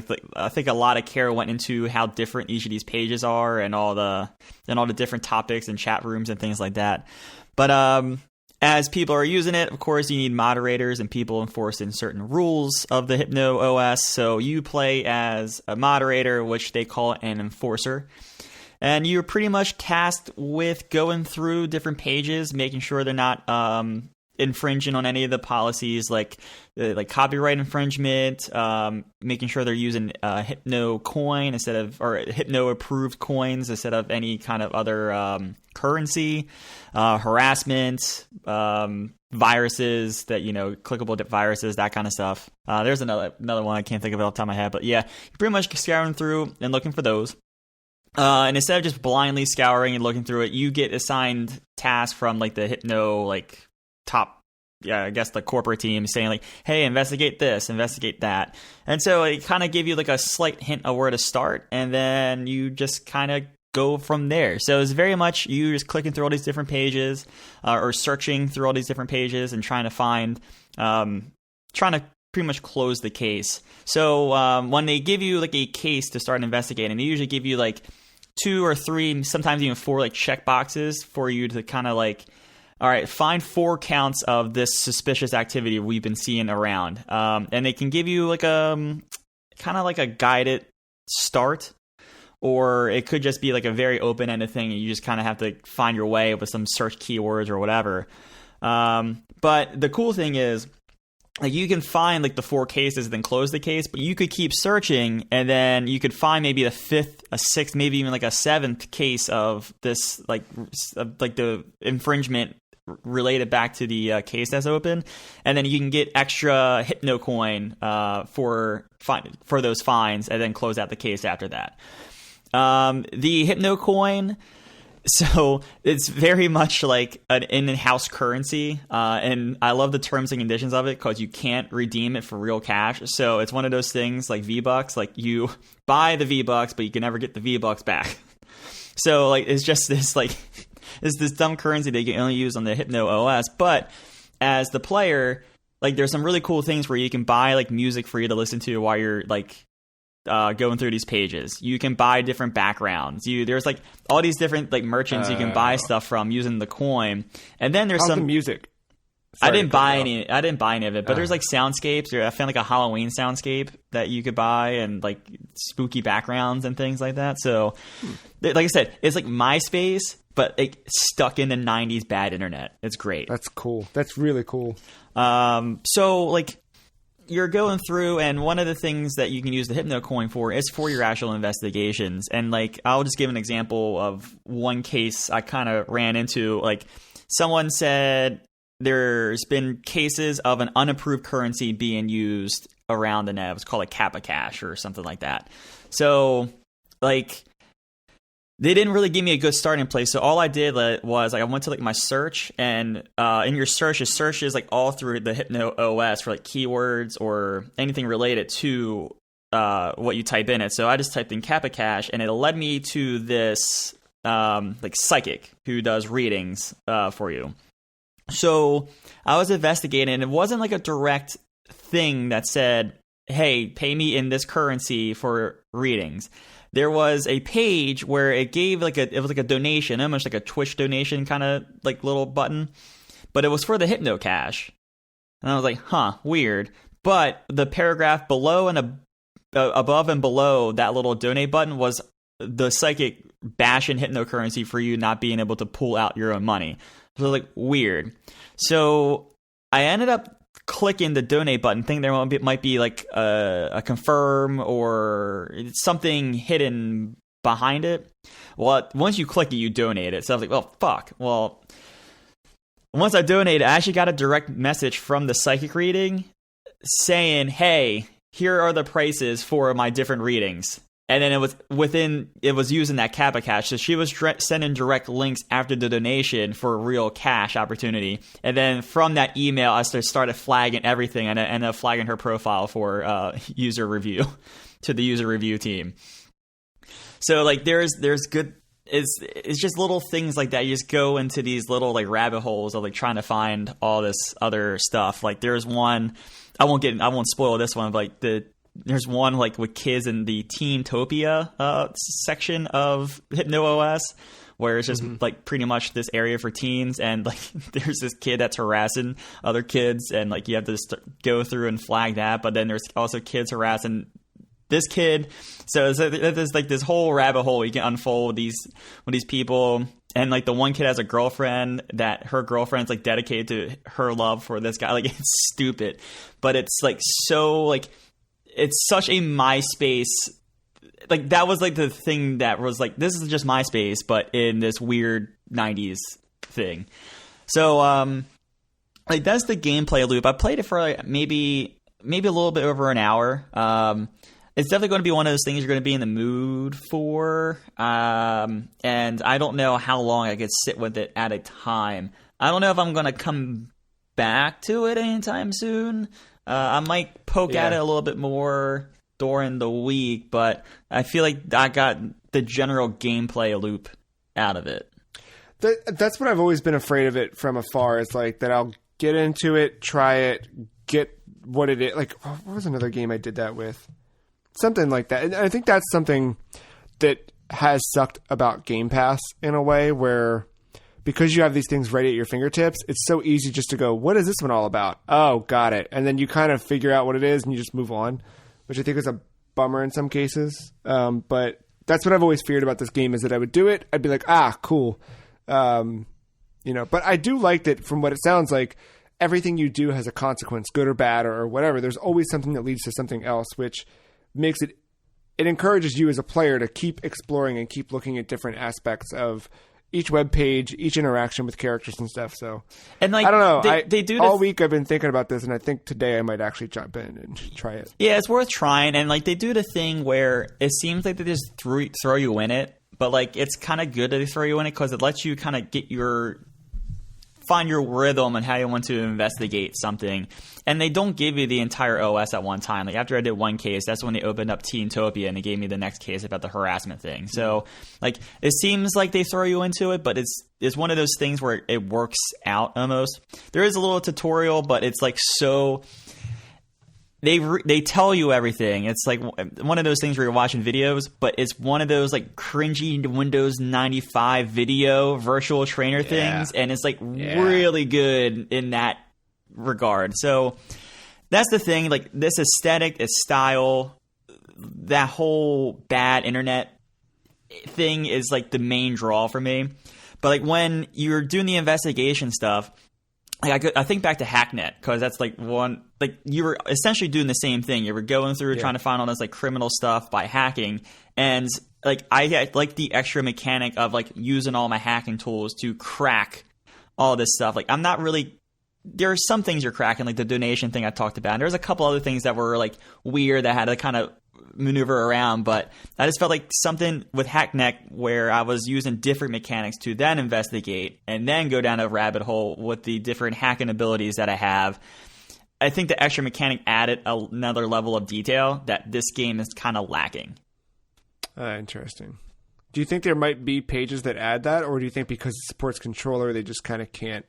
think a lot of care went into how different each of these pages are, and all the different topics and chat rooms and things like that. But as people are using it, of course, you need moderators and people enforcing certain rules of the Hypno OS. So you play as a moderator, which they call an enforcer. And you're pretty much tasked with going through different pages, making sure they're not infringing on any of the policies, like copyright infringement, making sure they're using Hypno coin or Hypno approved coins instead of any kind of other currency, harassment, viruses that, clickable viruses, that kind of stuff. There's another one I can't think of it off the top of my head, but yeah, you're pretty much scouring through and looking for those. And instead of just blindly scouring and looking through it, you get assigned tasks from like the Hypno top, I guess the corporate team, saying like, hey, investigate this, investigate that. And so it kind of give you like a slight hint of where to start, and then you just kind of go from there. So it's very much you just clicking through all these different pages, or searching through all these different pages and trying to find, trying to pretty much close the case. So when they give you like a case to start investigating, they usually give you like 2 or 3, sometimes even 4 like check boxes for you to kind of like all right, find 4 counts of this suspicious activity we've been seeing around. And they can give you like a kind of like a guided start, or it could just be like a very open-ended thing and you just kind of have to find your way with some search keywords or whatever. But the cool thing is, like, you can find like the 4 cases and then close the case, but you could keep searching and then you could find maybe a 5th, a 6th, maybe even like a 7th case of this, like the infringement related back to the case that's open, and then you can get extra Hypno coin for those fines, and then close out the case after that. The Hypno coin. So it's very much like an in-house currency, and I love the terms and conditions of it because you can't redeem it for real cash. So it's one of those things like V-Bucks, like you buy the V-Bucks, but you can never get the V-Bucks back. So like it's just this like it's this dumb currency that you can only use on the Hypno OS. But as the player, like there's some really cool things where you can buy like music for you to listen to while you're like going through these pages. You can buy different backgrounds. There's like all these different like merchants you can buy stuff from using the coin. And then there's some the music. I didn't buy any of it, but there's like soundscapes. I found like a Halloween soundscape that you could buy, and like spooky backgrounds and things like that. So like I said, it's like MySpace, but like stuck in the 90s bad internet. It's great. That's cool. That's really cool. So like you're going through, and one of the things that you can use the Hypno coin for is for your actual investigations. And like, I'll just give an example of one case I kind of ran into. Like, someone said there's been cases of an unapproved currency being used around the net. It was called like Kappa Cash or something like that. So like, they didn't really give me a good starting place. So all I did was like I went to like my search, and in your search, it searches like all through the Hypno OS for like keywords or anything related to what you type in it. So I just typed in Kappa Cash, and it led me to this like psychic who does readings for you. So I was investigating, and it wasn't like a direct thing that said, "Hey, pay me in this currency for readings." There was a page where it gave like it was like a donation, almost like a Twitch donation kind of like little button, but it was for the Hypno Cash. And I was like, weird. But the paragraph below and above and below that little donate button was the psychic bashing Hypno currency for you not being able to pull out your own money. So I was like, weird. So I ended up clicking the donate button, thinking there might be like a confirm or something hidden behind it. Well, once you click it, you donate it. So I was like, well, fuck. Well, once I donated, I actually got a direct message from the psychic reading saying, hey, here are the prices for my different readings. And then it was using that Kappa Cash. So she was sending direct links after the donation for a real cash opportunity. And then from that email, I started flagging everything, and I ended up flagging her profile for user review to the user review team. So like there's good. It's just little things like that. You just go into these little like rabbit holes of like trying to find all this other stuff. Like there's one, I won't spoil this one, but like there's one like with kids in the Teentopia section of Hypno OS, where it's just like pretty much this area for teens, and like there's this kid that's harassing other kids, and like you have to go through and flag that. But then there's also kids harassing this kid. So there's like this whole rabbit hole you can unfold with these people. And like the one kid has a girlfriend that her girlfriend's like dedicated to her love for this guy. Like it's stupid, but it's like so like. It's such a MySpace, like that was like the thing that was like, this is just MySpace, but in this weird 90s thing. So, like that's the gameplay loop. I played it for like maybe a little bit over an hour. It's definitely going to be one of those things you're going to be in the mood for. And I don't know how long I could sit with it at a time. I don't know if I'm going to come back to it anytime soon. I might poke at it a little bit more during the week, but I feel like I got the general gameplay loop out of it. That's what I've always been afraid of it from afar. It's like that I'll get into it, try it, get what it is. Like, what was another game I did that with? Something like that. And I think that's something that has sucked about Game Pass in a way where because you have these things right at your fingertips, it's so easy just to go, what is this one all about? Oh, got it. And then you kind of figure out what it is and you just move on, which I think is a bummer in some cases. But that's what I've always feared about this game, is that I would do it. I'd be like, cool. But I do like that from what it sounds like, everything you do has a consequence, good or bad or whatever. There's always something that leads to something else, which makes it encourages you as a player to keep exploring and keep looking at different aspects of each web page, each interaction with characters and stuff. So, and like, I don't know. They do all week I've been thinking about this, and I think today I might actually jump in and try it. Yeah, it's worth trying. And like, they do the thing where it seems like they just throw you in it, but like, it's kind of good that they throw you in it because it lets you kind of find your rhythm and how you want to investigate something. And they don't give you the entire OS at one time. Like, after I did one case, that's when they opened up Teentopia and they gave me the next case about the harassment thing. So, like, it seems like they throw you into it, but it's one of those things where it works out almost. There is a little tutorial, but it's like so... They tell you everything. It's like one of those things where you're watching videos, but it's one of those like cringy Windows 95 video virtual trainer things, and it's like really good in that regard. So that's the thing. Like, this aesthetic, its style, that whole bad internet thing is like the main draw for me. But like, when you're doing the investigation stuff, like, I think back to Hacknet, because that's like one, like, you were essentially doing the same thing. You were going through trying to find all this like criminal stuff by hacking, and like, I like the extra mechanic of like using all my hacking tools to crack all this stuff. Like, I'm not really, there are some things you're cracking, like the donation thing I talked about. And there's a couple other things that were like weird that I had to kind of maneuver around, but I just felt like something with Hacknet where I was using different mechanics to then investigate and then go down a rabbit hole with the different hacking abilities that I have. I think the extra mechanic added another level of detail that this game is kind of lacking. Interesting. Do you think there might be pages that add that, or do you think because it supports controller, they just kind of can't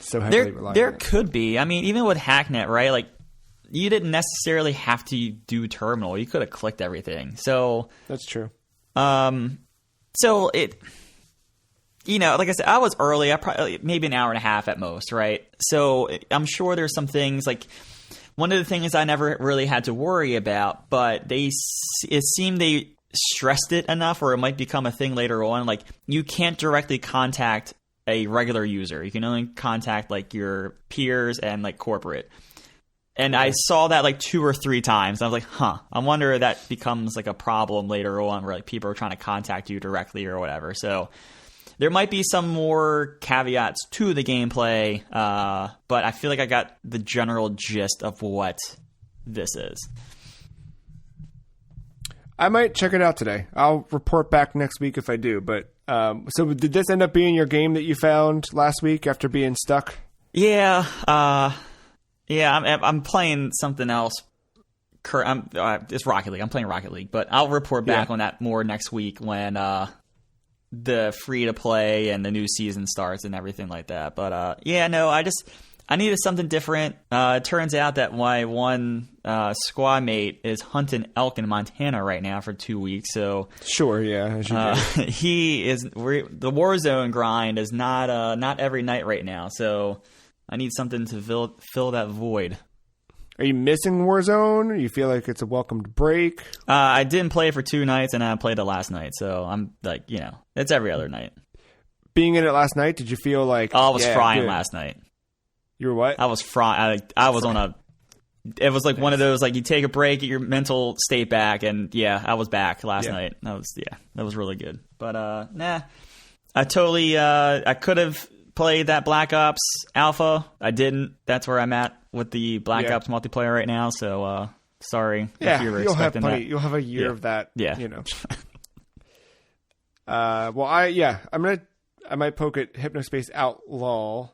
so heavily rely on it? There could be. I mean, even with Hacknet, right? Like, you didn't necessarily have to do terminal. You could have clicked everything. So that's true. So it, like I said, I was early. I probably maybe an hour and a half at most, right? So I'm sure there's some things like one of the things I never really had to worry about, but it seemed they stressed it enough, or it might become a thing later on. Like, you can't directly contact a regular user. You can only contact like your peers and like corporate. And I saw that like 2 or 3 times. I was like, I wonder if that becomes like a problem later on where like people are trying to contact you directly or whatever. So there might be some more caveats to the gameplay, but I feel like I got the general gist of what this is. I might check it out today. I'll report back next week if I do. But so did this end up being your game that you found last week after being stuck? Yeah. I'm playing something else. It's Rocket League. I'm playing Rocket League, but I'll report back on that more next week when the free-to-play and the new season starts and everything like that. But I needed something different. It turns out that my one squad mate is hunting elk in Montana right now for 2 weeks. So sure, yeah, as you do. The Warzone grind is not every night right now. So I need something to fill that void. Are you missing Warzone? You feel like it's a welcomed break? I didn't play it for 2 nights, and I played it last night. So I'm like, it's every other night. Being in it last night, did you feel like... I was frying last night. You were what? I was frying. I was on a... It was like one of those, like, you take a break, get your mental state back, and I was back last night. That was really good. But, I totally... I could have played that Black Ops Alpha. I didn't. That's where I'm at with the Black Ops multiplayer right now. So sorry if you were expecting that. You'll have a year of that. Yeah. I might poke at Hypnospace Outlaw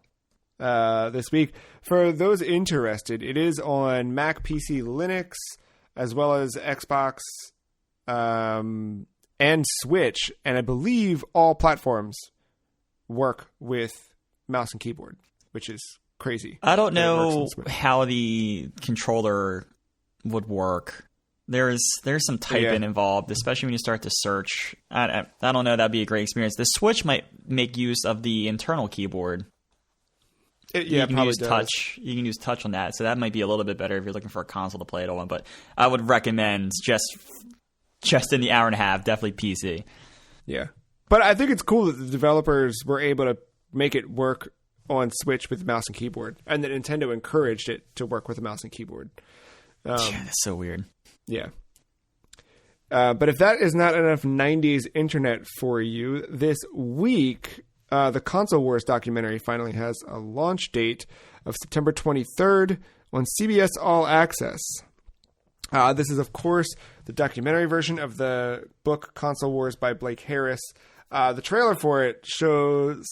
this week. For those interested, it is on Mac, PC, Linux, as well as Xbox and Switch, and I believe all platforms work with mouse and keyboard, which is crazy. I don't know how the controller would work. there's some typing involved, especially when you start to search. I don't know. That'd be a great experience. The Switch might make use of the internal keyboard. You can use touch. You can use touch on that, so that might be a little bit better if you're looking for a console to play it on. But I would recommend just in the hour and a half, definitely PC. Yeah, but I think it's cool that the developers were able to make it work on Switch with mouse and keyboard, and that Nintendo encouraged it to work with a mouse and keyboard. That's so weird. Yeah. But if that is not enough 90s internet for you, this week, the Console Wars documentary finally has a launch date of September 23rd on CBS All Access. This is, of course, the documentary version of the book Console Wars by Blake Harris. The trailer for it shows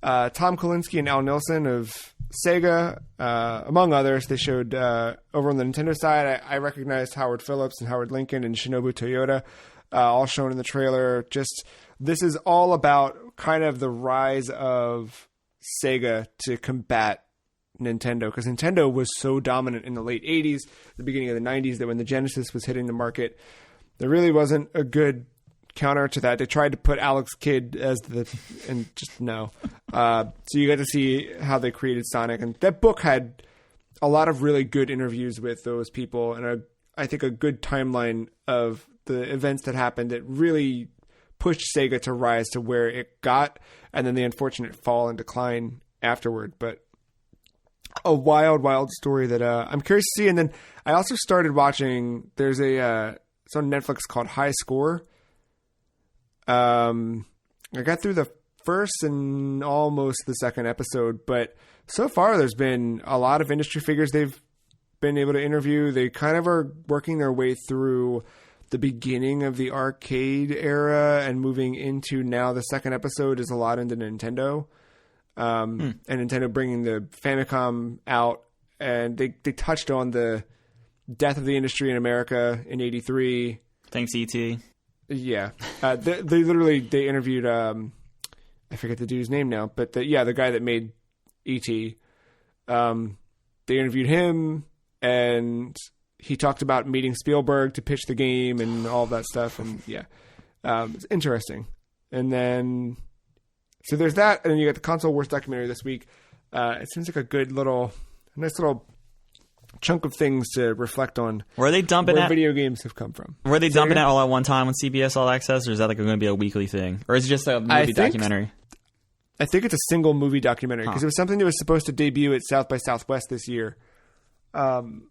Tom Kalinske and Al Nilsson of Sega, among others. They showed over on the Nintendo side, I recognized Howard Phillips and Howard Lincoln and Shinobu Toyota, all shown in the trailer. Just this is all about kind of the rise of Sega to combat Nintendo, because Nintendo was so dominant in the late 80s, the beginning of the 90s, that when the Genesis was hitting the market, there really wasn't a good counter to that. They tried to put Alex Kidd as and just no. So you got to see how they created Sonic, and that book had a lot of really good interviews with those people, and I think a good timeline of the events that happened that really pushed Sega to rise to where it got, and then the unfortunate fall and decline afterward. But a wild story that I'm curious to see. And then I also started watching, there's it's on Netflix called High Score. I got through the first and almost the second episode, but so far there's been a lot of industry figures they've been able to interview. They kind of are working their way through the beginning of the arcade era and moving into now the second episode is a lot into Nintendo, and Nintendo bringing the Famicom out, and they touched on the death of the industry in America in '83. Thanks, E.T. Yeah, they interviewed I forget the dude's name now, but the guy that made E.T. They interviewed him, and he talked about meeting Spielberg to pitch the game and all of that stuff, and it's interesting. And then so there's that, and then you got the Console Wars documentary this week. It seems like a nice little chunk of things to reflect on. Were they dumping where video games have come from? Were they dumping it all at one time on CBS All Access, or is that like going to be a weekly thing, or is it just a movie documentary? I think it's a single movie documentary, because it was something that was supposed to debut at South by Southwest this year, and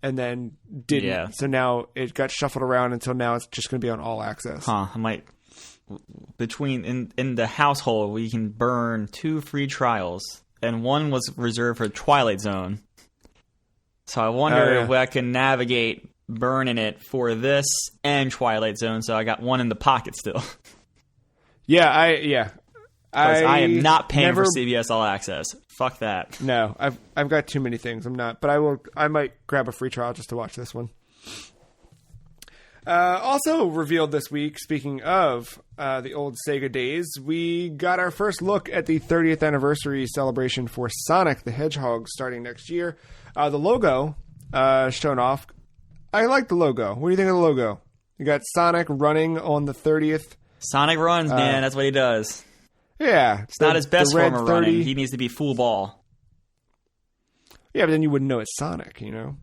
then didn't. Yeah. So now it got shuffled around until now it's just going to be on All Access. I might in the household we can burn 2 free trials, and one was reserved for Twilight Zone. So I wonder if I can navigate burning it for this and Twilight Zone. So I got one in the pocket still. I am not paying for CBS All Access. Fuck that. No, I've got too many things. I'm not, but I might grab a free trial just to watch this one. Also revealed this week, speaking of the old Sega days, we got our first look at the 30th anniversary celebration for Sonic the Hedgehog starting next year. The logo shown off. I like the logo. What do you think of the logo? You got Sonic running on the 30th. Sonic runs, man. That's what he does. Yeah. It's not his best form of running. He needs to be full ball. Yeah, but then you wouldn't know it's Sonic, you know?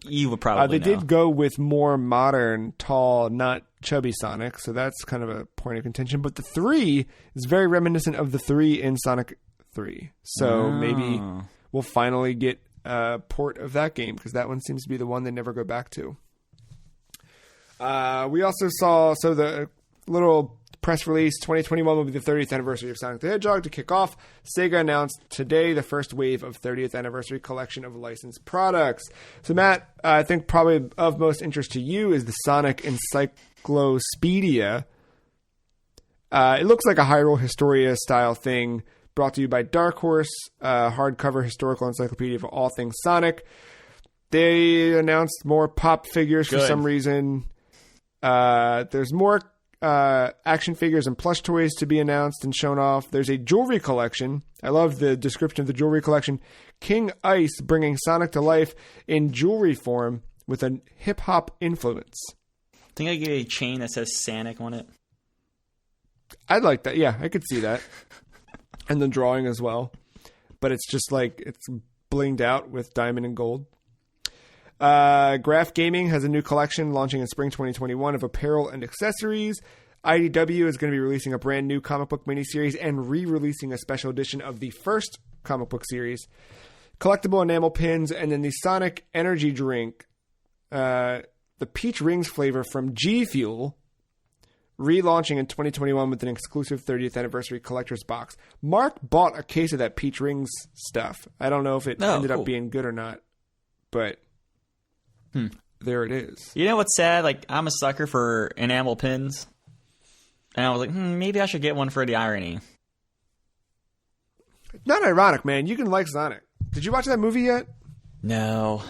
You would probably They did go with more modern, tall, not chubby Sonic, so that's kind of a point of contention. But the 3 is very reminiscent of the 3 in Sonic 3. So maybe we'll finally get a port of that game, because that one seems to be the one they never go back to. We also saw, the little press release, 2021 will be the 30th anniversary of Sonic the Hedgehog. To kick off, Sega announced today the first wave of 30th anniversary collection of licensed products. So Matt, I think probably of most interest to you is the Sonic Encyclopedia. It looks like a Hyrule Historia style thing, brought to you by Dark Horse, hardcover historical encyclopedia of all things Sonic. They announced more pop figures for some reason. There's more action figures and plush toys to be announced and shown off. There's a jewelry collection. I love the description of the jewelry collection. King Ice bringing Sonic to life in jewelry form with a hip-hop influence. I think I get a chain that says Sonic on it. I'd like that. Yeah, I could see that. And the drawing as well. But it's just like, it's blinged out with diamond and gold. Graph Gaming has a new collection launching in spring 2021 of apparel and accessories. IDW is going to be releasing a brand new comic book miniseries and re-releasing a special edition of the first comic book series. Collectible enamel pins, and then the Sonic Energy Drink, the Peach Rings flavor from G Fuel, relaunching in 2021 with an exclusive 30th anniversary collector's box. Mark bought a case of that Peach Rings stuff. I don't know if it ended up being good or not, but there it is. You know what's sad? Like, I'm a sucker for enamel pins. And I was like, maybe I should get one for the irony. Not ironic, man. You can like Sonic. Did you watch that movie yet? No.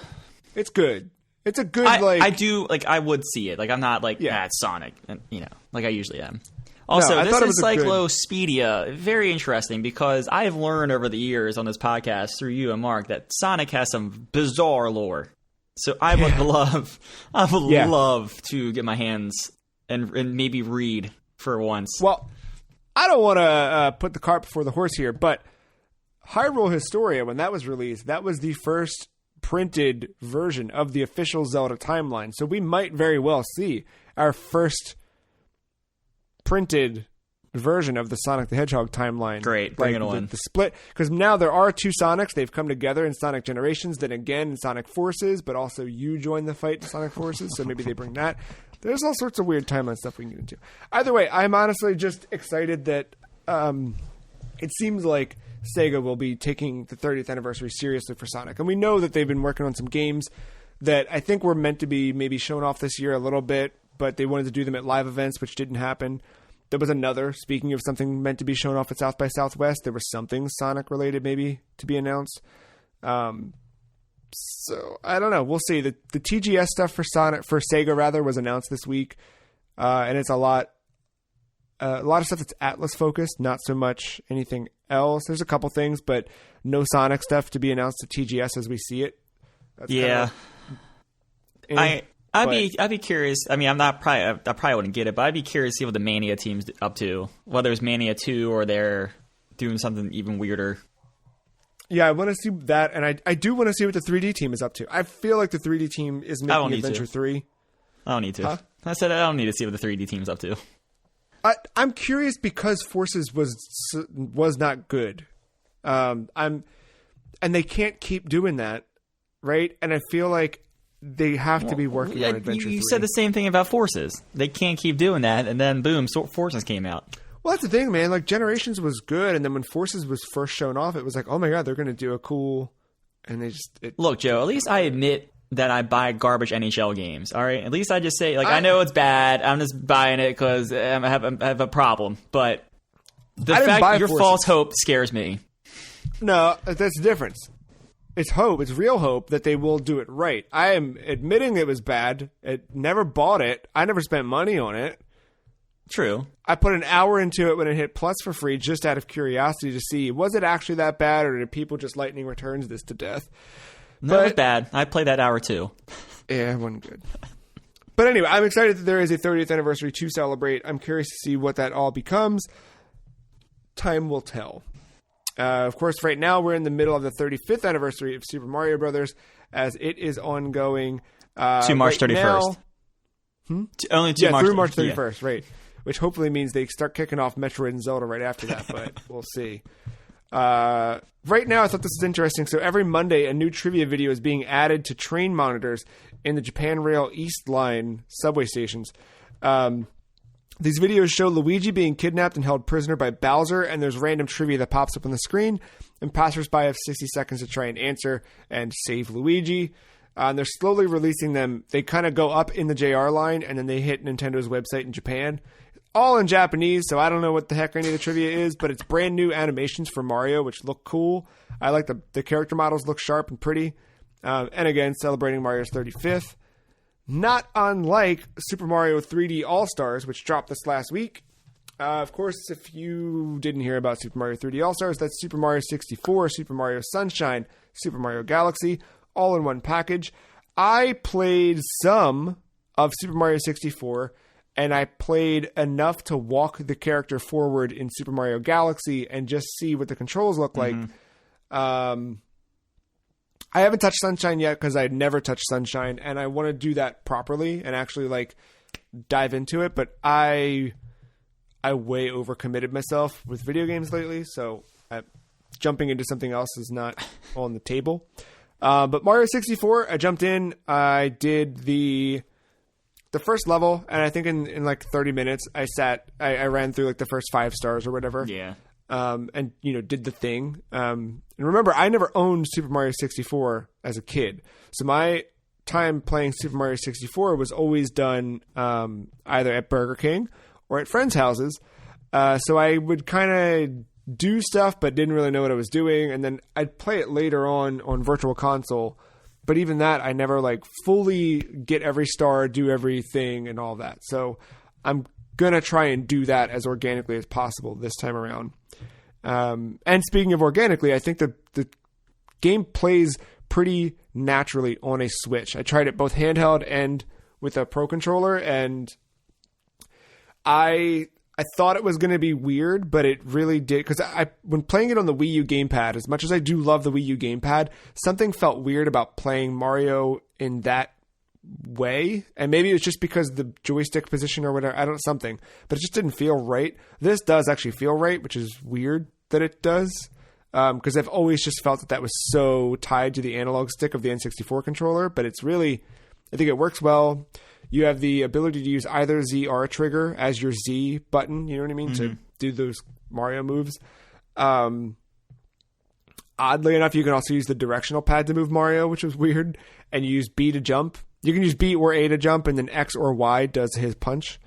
It's good. It's a good, I do, like, I would see it. Like, I'm not like, it's Sonic. And, you know, like I usually am. Also, this is Cyclospedia. Very interesting, because I have learned over the years on this podcast through you and Mark that Sonic has some bizarre lore. So I would love to get my hands and maybe read for once. Well, I don't want to put the cart before the horse here, but Hyrule Historia, when that was released, that was the first printed version of the official Zelda timeline. So we might very well see our first printed version of the Sonic the Hedgehog timeline. Great, bring it on. The split, because now there are two Sonics. They've come together in Sonic Generations, then again in Sonic Forces, but also you join the fight in Sonic Forces, so maybe they bring that. There's all sorts of weird timeline stuff we can get into. Either way, I'm honestly just excited that it seems like Sega will be taking the 30th anniversary seriously for Sonic. And we know that they've been working on some games that I think were meant to be maybe shown off this year a little bit, but they wanted to do them at live events, which didn't happen. There was another, speaking of something meant to be shown off at South by Southwest, there was something Sonic related maybe to be announced. So I don't know. We'll see. The TGS stuff for Sega was announced this week, and it's a lot of stuff that's Atlas focused, not so much anything else. There's a couple things, but no Sonic stuff to be announced at TGS as we see it. That's I'd be curious. I mean, I probably wouldn't get it, but I'd be curious to see what the Mania team's up to. Whether it's Mania 2 or they're doing something even weirder. Yeah, I want to see that, and I do want to see what the 3D team is up to. I feel like the 3D team is making Adventure 3. I don't need to. Huh? I said I don't need to see what the 3D team's up to. I'm curious because Forces was not good. And they can't keep doing that, right? And I feel like they have to be working on Adventure 3. You said the same thing about Forces. They can't keep doing that, and then boom, Forces came out. Well, that's the thing, man. Like, Generations was good, and then when Forces was first shown off, it was like, oh my god, they're going to do a cool... And they just... Look, Joe, at least I admit that I buy garbage NHL games, all right? At least I just say, like, I know it's bad. I'm just buying it because I have a problem. But the fact your false hope scares me. No, that's the difference. It's hope. It's real hope that they will do it right. I am admitting it was bad. Never bought it. I never spent money on it. True. I put an hour into it when it hit Plus for free just out of curiosity to see, was it actually that bad, or did people just lightning returns this to death? No, it was bad. I played that hour too. Yeah, it wasn't good. But anyway, I'm excited that there is a 30th anniversary to celebrate. I'm curious to see what that all becomes. Time will tell. Of course, right now we're in the middle of the 35th anniversary of Super Mario Brothers, as it is ongoing. To March 31st. Only to through March 31st, right. Which hopefully means they start kicking off Metroid and Zelda right after that, but we'll see. Right now, I thought this was interesting. So every Monday, a new trivia video is being added to train monitors in the Japan Rail East Line subway stations. These videos show Luigi being kidnapped and held prisoner by Bowser, and there's random trivia that pops up on the screen, and passersby have 60 seconds to try and answer and save Luigi. And they're slowly releasing them. They kind of go up in the JR line, and then they hit Nintendo's website in Japan. All in Japanese, so I don't know what the heck any of the trivia is, but it's brand new animations for Mario, which look cool. I like the character models look sharp and pretty. And again, celebrating Mario's 35th. Not unlike Super Mario 3D All-Stars, which dropped this last week. Of course, if you didn't hear about Super Mario 3D All-Stars, that's Super Mario 64, Super Mario Sunshine, Super Mario Galaxy, all in one package. I played some of Super Mario 64, and I played enough to walk the character forward in Super Mario Galaxy and just see what the controls look like. I haven't touched Sunshine yet because I'd never touched Sunshine, and I want to do that properly and actually like dive into it. But I way overcommitted myself with video games lately, so jumping into something else is not on the table. But Mario 64, I jumped in. I did the first level, and I think in like 30 minutes, I ran through like the first 5 stars or whatever. Yeah. And did the thing. And remember, I never owned Super Mario 64 as a kid, so my time playing Super Mario 64 was always done either at Burger King or at friends' houses. So I would kind of do stuff, but didn't really know what I was doing, and then I'd play it later on Virtual Console. But even that, I never like fully get every star, do everything, and all that. So I'm gonna try and do that as organically as possible this time around. And speaking of organically, I think the game plays pretty naturally on a Switch. I tried it both handheld and with a Pro controller, and I thought it was going to be weird, but it really did. Because when playing it on the Wii U gamepad, as much as I do love the Wii U gamepad, something felt weird about playing Mario in that way. And maybe it was just because the joystick position or whatever. I don't know, something. But it just didn't feel right. This does actually feel right, which is weird that it does. Because I've always just felt that was so tied to the analog stick of the N64 controller. But it's really, I think it works well. You have the ability to use either ZR trigger as your Z button, you know what I mean, to do those Mario moves. Oddly enough, you can also use the directional pad to move Mario, which was weird. And you use B to jump. You can use B or A to jump, and then X or Y does his punch.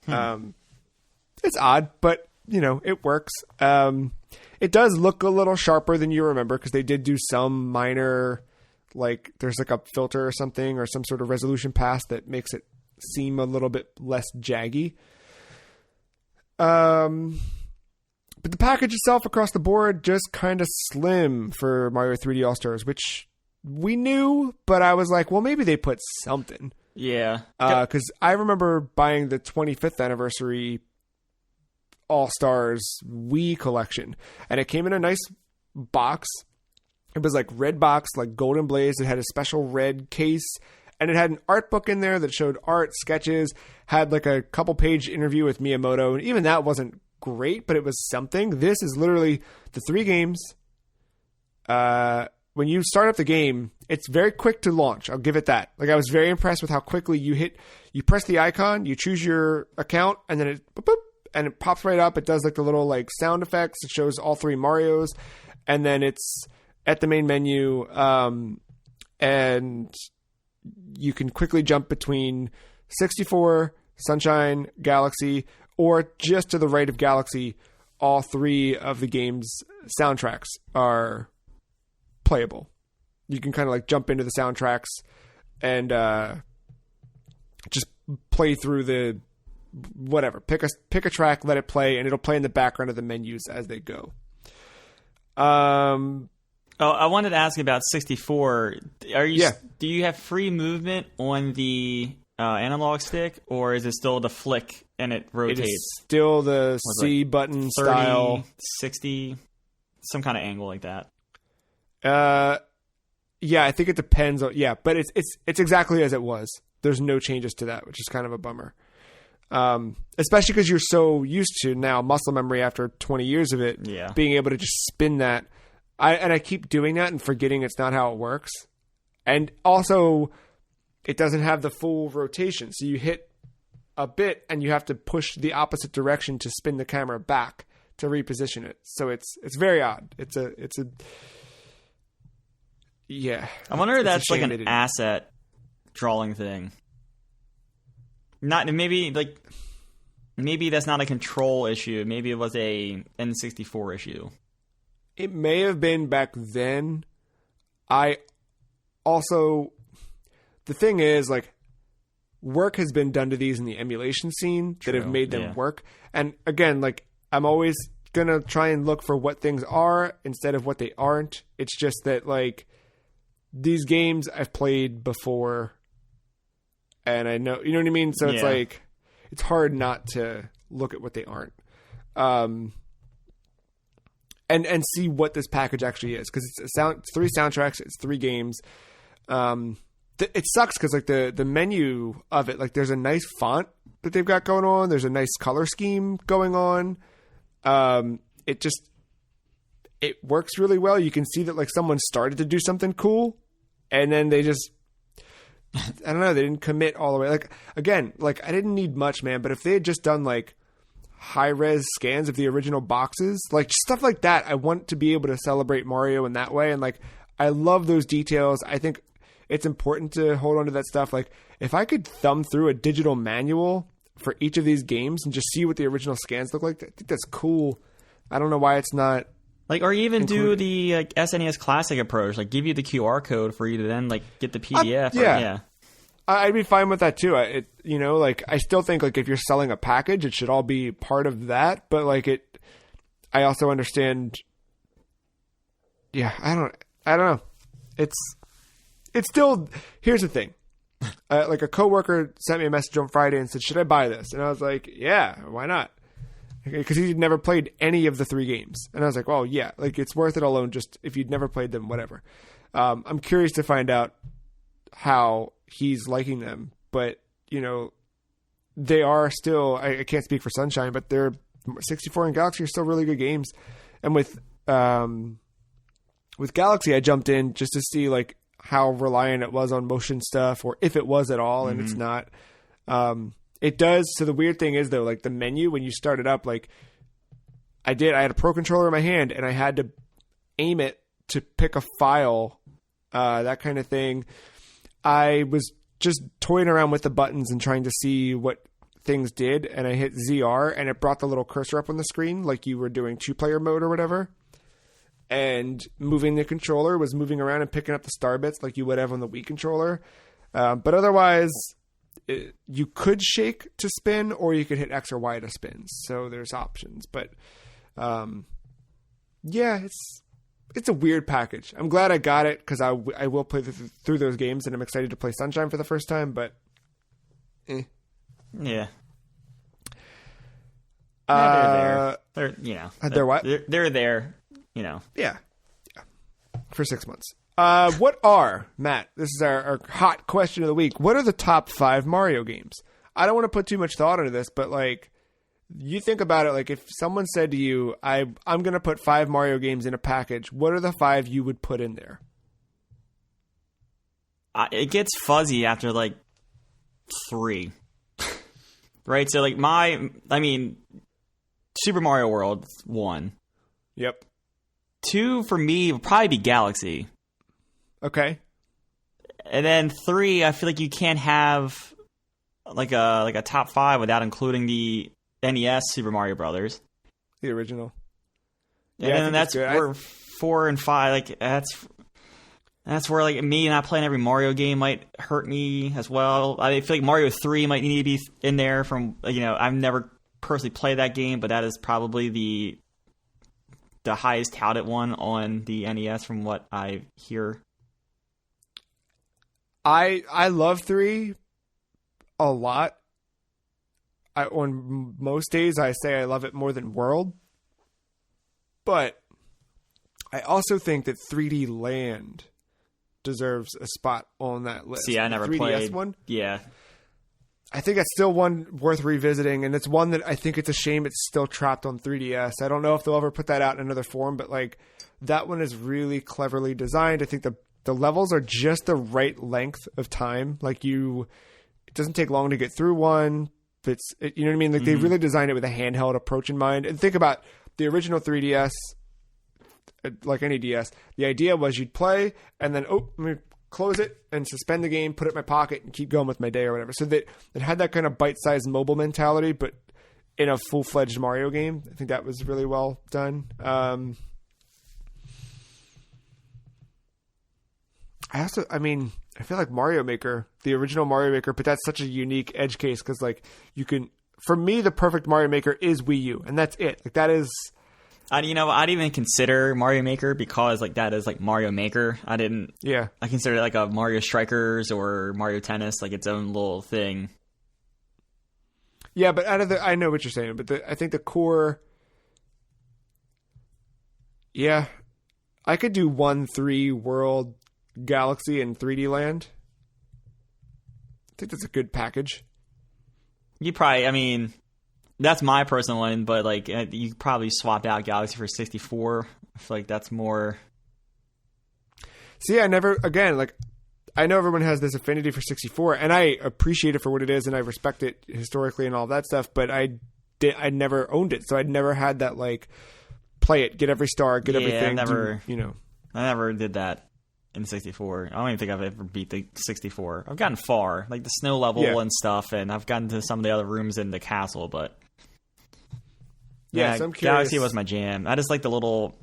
It's odd, but, it works. It does look a little sharper than you remember, because they did do some minor... like there's like a filter or something or some sort of resolution pass that makes it seem a little bit less jaggy. But the package itself across the board just kind of slim for Mario 3D All-Stars, which we knew, but I was like, well, maybe they put something. Yeah. Because I remember buying the 25th anniversary All-Stars Wii collection, and it came in a nice box. It was like red box, like golden blaze. It had a special red case, and it had an art book in there that showed art, sketches, had like a couple page interview with Miyamoto. And even that wasn't great, but it was something. This is literally the 3 games. When you start up the game, it's very quick to launch. I'll give it that. Like I was very impressed with how quickly you press the icon, you choose your account, and then it, boop, boop, and it pops right up. It does like the little like sound effects. It shows all 3 Marios, and then it's at the main menu, and you can quickly jump between 64, Sunshine, Galaxy, or just to the right of Galaxy, all 3 of the game's soundtracks are playable. You can kind of like jump into the soundtracks and just play through the whatever. Pick a track, let it play, and it'll play in the background of the menus as they go. Oh, I wanted to ask you about 64. Do you have free movement on the analog stick, or is it still the flick and it rotates? It is still the C button 30, style. 60, some kind of angle like that. Yeah, I think it depends on. Yeah, but it's exactly as it was. There's no changes to that, which is kind of a bummer. Especially because you're so used to now muscle memory after 20 years of it, being able to just spin that. I keep doing that and forgetting it's not how it works. And also, it doesn't have the full rotation. So you hit a bit and you have to push the opposite direction to spin the camera back to reposition it. So it's very odd. It's a yeah. I wonder if that's like an asset drawing thing. Maybe that's not a control issue. Maybe it was a N64 issue. It may have been back then. The thing is, like, work has been done to these in the emulation scene that have made them work. And again, like, I'm always going to try and look for what things are instead of what they aren't. It's just that, like, these games I've played before, and I know, you know what I mean? So it's like, it's hard not to look at what they aren't. And see what this package actually is, because it's 3 soundtracks, it's 3 games. It sucks because like the menu of it, like there's a nice font that they've got going on. There's a nice color scheme going on. It works really well. You can see that like someone started to do something cool, and then they just, I don't know, they didn't commit all the way. Like, again, like I didn't need much, man, but if they had just done like high-res scans of the original boxes, like stuff like that, I want to be able to celebrate Mario in that way. And like, I love those details. I think it's important to hold on to that stuff. Like, if I could thumb through a digital manual for each of these games and just see what the original scans look like, I think that's cool. I don't know why it's not. Like, or even do the SNES Classic approach, like give you the QR code for you to then like get the PDF. I'd be fine with that too. I still think like if you're selling a package, it should all be part of that. But like I also understand. Yeah, I don't know. It's still, here's the thing. Like a coworker sent me a message on Friday and said, "Should I buy this?" And I was like, "Yeah, why not?" Because he'd never played any of the 3 games. And I was like, well, yeah, like it's worth it alone just if you'd never played them, whatever. I'm curious to find out how he's liking them. But, you know, they are still, I can't speak for Sunshine, but they're 64 and Galaxy are still really good games. And with Galaxy, I jumped in just to see like how reliant it was on motion stuff, or if it was at all, and it's not. It does. So the weird thing is though, like the menu, when you start it up, like I had a Pro Controller in my hand and I had to aim it to pick a file, that kind of thing. I was just toying around with the buttons and trying to see what things did. And I hit ZR and it brought the little cursor up on the screen, like you were doing 2-player mode or whatever. And moving the controller was moving around and picking up the star bits like you would have on the Wii controller. But otherwise, you could shake to spin, or you could hit X or Y to spin. So there's options, but yeah, it's a weird package. I'm glad I got it because I will play through those games, and I'm excited to play Sunshine for the first time. But yeah, they're there. They're what? They're there. You know, yeah, for 6 months. What are, Matt, this is our hot question of the week. What are the top 5 Mario games? I don't want to put too much thought into this, but like, you think about it, like if someone said to you, I'm going to put 5 Mario games in a package, what are the 5 you would put in there? It gets fuzzy after like 3. Right? So like Super Mario World 1. Yep. 2 for me would probably be Galaxy. Okay. And then 3, I feel like you can't have like a top 5 without including the NES Super Mario Brothers, the original. And then that's where 4 and 5, like that's where like me not playing every Mario game might hurt me as well. I feel like Mario 3 might need to be in there. From I've never personally played that game, but that is probably the highest touted one on the NES from what I hear. I love 3 a lot. On most days, I say I love it more than World. But I also think that 3D Land deserves a spot on that list. See, I never 3DS played one. Yeah. I think that's still one worth revisiting, and it's one that I think it's a shame it's still trapped on 3DS. I don't know if they'll ever put that out in another form, but like that one is really cleverly designed. I think the levels are just the right length of time. Like it doesn't take long to get through one. You know what I mean? Like they really designed it with a handheld approach in mind. And think about the original 3DS, like any DS. The idea was you'd play and then, let me close it and suspend the game, put it in my pocket and keep going with my day or whatever. So that it had that kind of bite-sized mobile mentality, but in a full-fledged Mario game. I think that was really well done. I feel like Mario Maker, the original Mario Maker, but that's such a unique edge case because, like, for me, the perfect Mario Maker is Wii U, and that's it. Like, that is, I didn't even consider Mario Maker because like that is like Mario Maker. I consider it like a Mario Strikers or Mario Tennis, like its own little thing. Yeah, but I know what you're saying, but I think the core. Yeah, I could do 1-3 World Galaxy and 3D Land. I think that's a good package. That's my personal one, but like you probably swapped out Galaxy for 64. I feel like that's more. See, I know everyone has this affinity for 64, and I appreciate it for what it is, and I respect it historically and all that stuff. But I never owned it, so I'd never had that like play it, get every star, get everything. I never did that in 64. I don't even think I've ever beat the 64. I've gotten far, like the snow level and stuff, and I've gotten to some of the other rooms in the castle, but so I'm curious. Galaxy was my jam. I just like the little.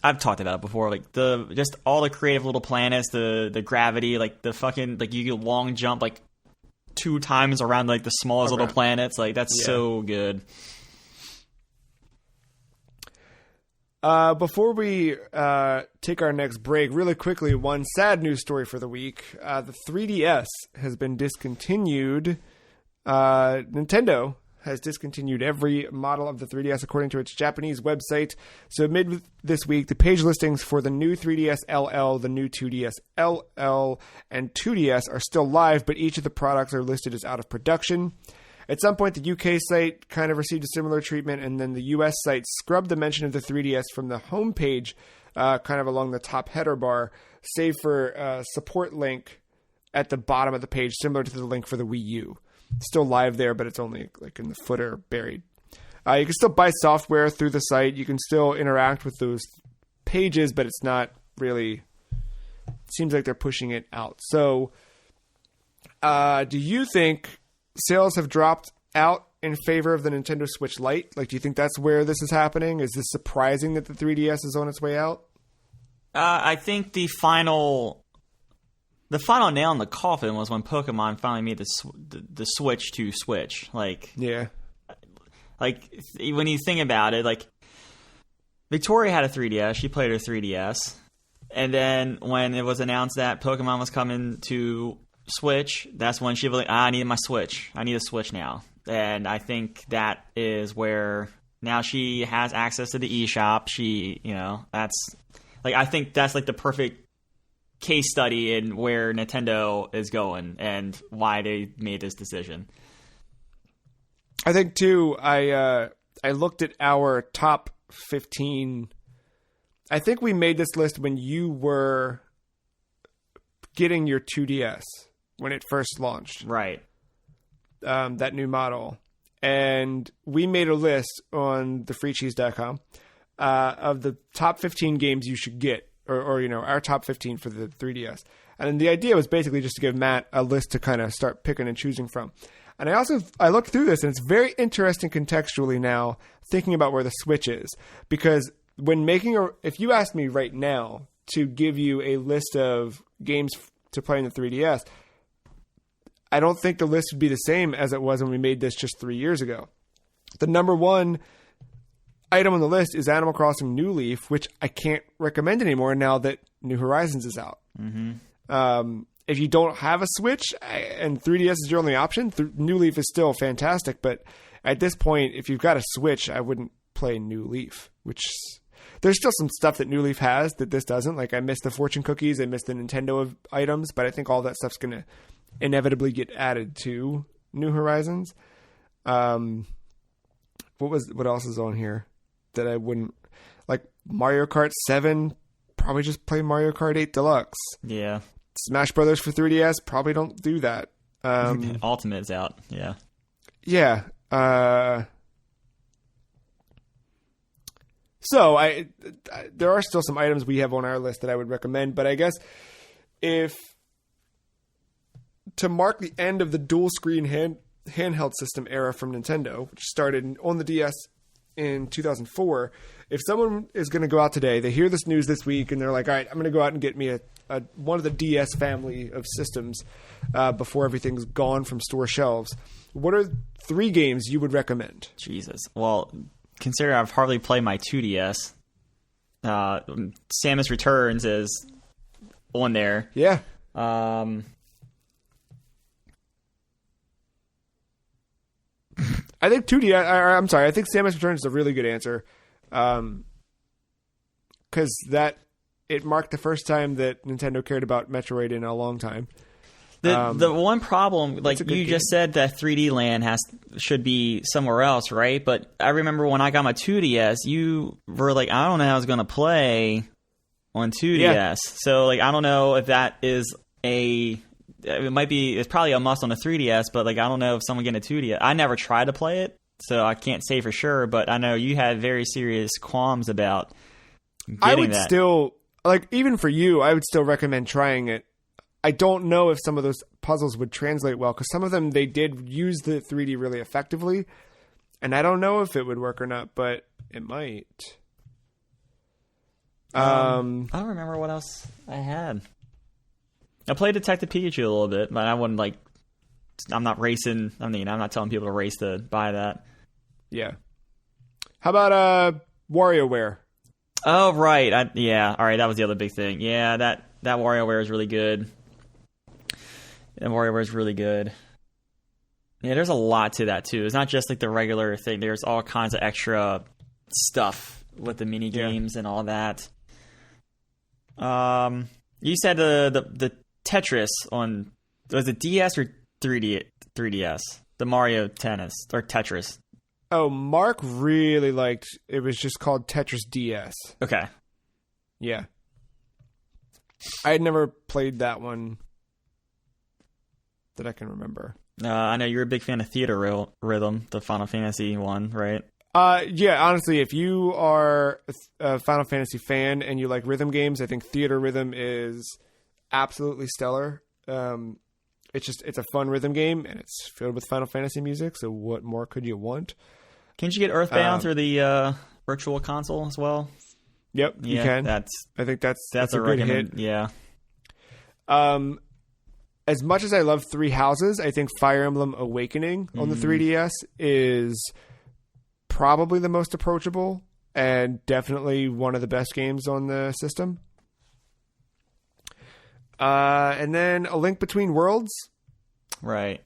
I've talked about it before, like just all the creative little planets, the gravity, like the fucking like you can long jump like 2 times around like the smallest little planets. Like that's so good. Before we take our next break, really quickly, one sad news story for the week. The 3DS has been discontinued. Nintendo has discontinued every model of the 3DS according to its Japanese website. So mid this week, the page listings for the new 3DS LL, the new 2DS LL, and 2DS are still live, but each of the products are listed as out of production. At some point, the UK site kind of received a similar treatment, and then the US site scrubbed the mention of the 3DS from the homepage, kind of along the top header bar, save for a support link at the bottom of the page, similar to the link for the Wii U. It's still live there, but it's only like in the footer buried. You can still buy software through the site. You can still interact with those pages, but it's not really... It seems like they're pushing it out. So, do you think sales have dropped out in favor of the Nintendo Switch Lite? Like, do you think that's where this is happening? Is this surprising that the 3DS is on its way out? I think the final nail in the coffin was when Pokemon finally made the switch to Switch. Like, yeah, like when you think about it, like Victoria had a 3DS, she played her 3DS, and then when it was announced that Pokemon was coming to Switch, that's when she was like, I need my Switch. I need a Switch now. And I think that is where now she has access to the eShop. I think that's like the perfect case study in where Nintendo is going and why they made this decision. I think too, I looked at our top 15. I think we made this list when you were getting your 2DS when it first launched. Right. That new model. And we made a list on thefreecheese.com of the top 15 games you should get, or our top 15 for the 3DS. And the idea was basically just to give Matt a list to kind of start picking and choosing from. And I looked through this, and it's very interesting contextually now, thinking about where the Switch is. Because when if you asked me right now to give you a list of games to play in the 3DS, I don't think the list would be the same as it was when we made this just 3 years ago. The number one item on the list is Animal Crossing New Leaf, which I can't recommend anymore now that New Horizons is out. Mm-hmm. If you don't have a Switch and 3DS is your only option, New Leaf is still fantastic. But at this point, if you've got a Switch, I wouldn't play New Leaf, which there's still some stuff that New Leaf has that this doesn't. Like, I miss the fortune cookies, I miss the Nintendo items, but I think all that stuff's going to inevitably get added to New Horizons. What else is on here that I wouldn't like? Mario Kart 7, probably just play Mario Kart 8 Deluxe. Yeah. Smash Brothers for 3DS, probably don't do that. Ultimate's out. Yeah. Yeah. So there are still some items we have on our list that I would recommend, but I guess to mark the end of the dual screen handheld system era from Nintendo, which started on the DS in 2004, if someone is going to go out today, they hear this news this week, and they're like, all right, I'm going to go out and get me one of the DS family of systems before everything's gone from store shelves. What are 3 games you would recommend? Jesus. Well, consider I've hardly played my 2DS. Samus Returns is on there. Yeah. I think 2D. I'm sorry. I think Samus Returns is a really good answer, because it marked the first time that Nintendo cared about Metroid in a long time. The one problem, like you just said, that 3D Land should be somewhere else, right? But I remember when I got my 2DS, you were like, I don't know how I was going to play on 2DS. Yeah. So like, I don't know if that is it's probably a must on a 3DS, but like, I don't know if someone getting a 2DS. I never tried to play it, so I can't say for sure, but I know you had very serious qualms about getting that. I would still, like, even for you, I would still recommend trying it. I don't know if some of those puzzles would translate well, because some of them, they did use the 3D really effectively, and I don't know if it would work or not, but it might. I don't remember what else I had. I played Detective Pikachu a little bit, but I wouldn't, like, I'm not racing. I mean, I'm not telling people to race to buy that. Yeah. How about WarioWare? Oh, right. All right, that was the other big thing. Yeah, that WarioWare is really good. And WarioWare is really good. Yeah, there's a lot to that, too. It's not just, like, the regular thing. There's all kinds of extra stuff with the mini games and all that. You said the Tetris on, was it DS or 3DS? The Mario Tennis or Tetris. Oh, Mark really liked, it was just called Tetris DS. Okay. Yeah. I had never played that one that I can remember. I know you're a big fan of Theater Rhythm, the Final Fantasy one, right? Yeah, honestly, if you are a Final Fantasy fan and you like rhythm games, I think Theater Rhythm is absolutely stellar. It's a fun rhythm game, and it's filled with Final Fantasy music, so what more could you want? Can't you get Earthbound through the Virtual Console as well? Yep, you can. I think that's a good hit. Yeah. As much as I love Three Houses, I think Fire Emblem Awakening on the 3DS is probably the most approachable and definitely one of the best games on the system. And then A Link Between Worlds. Right.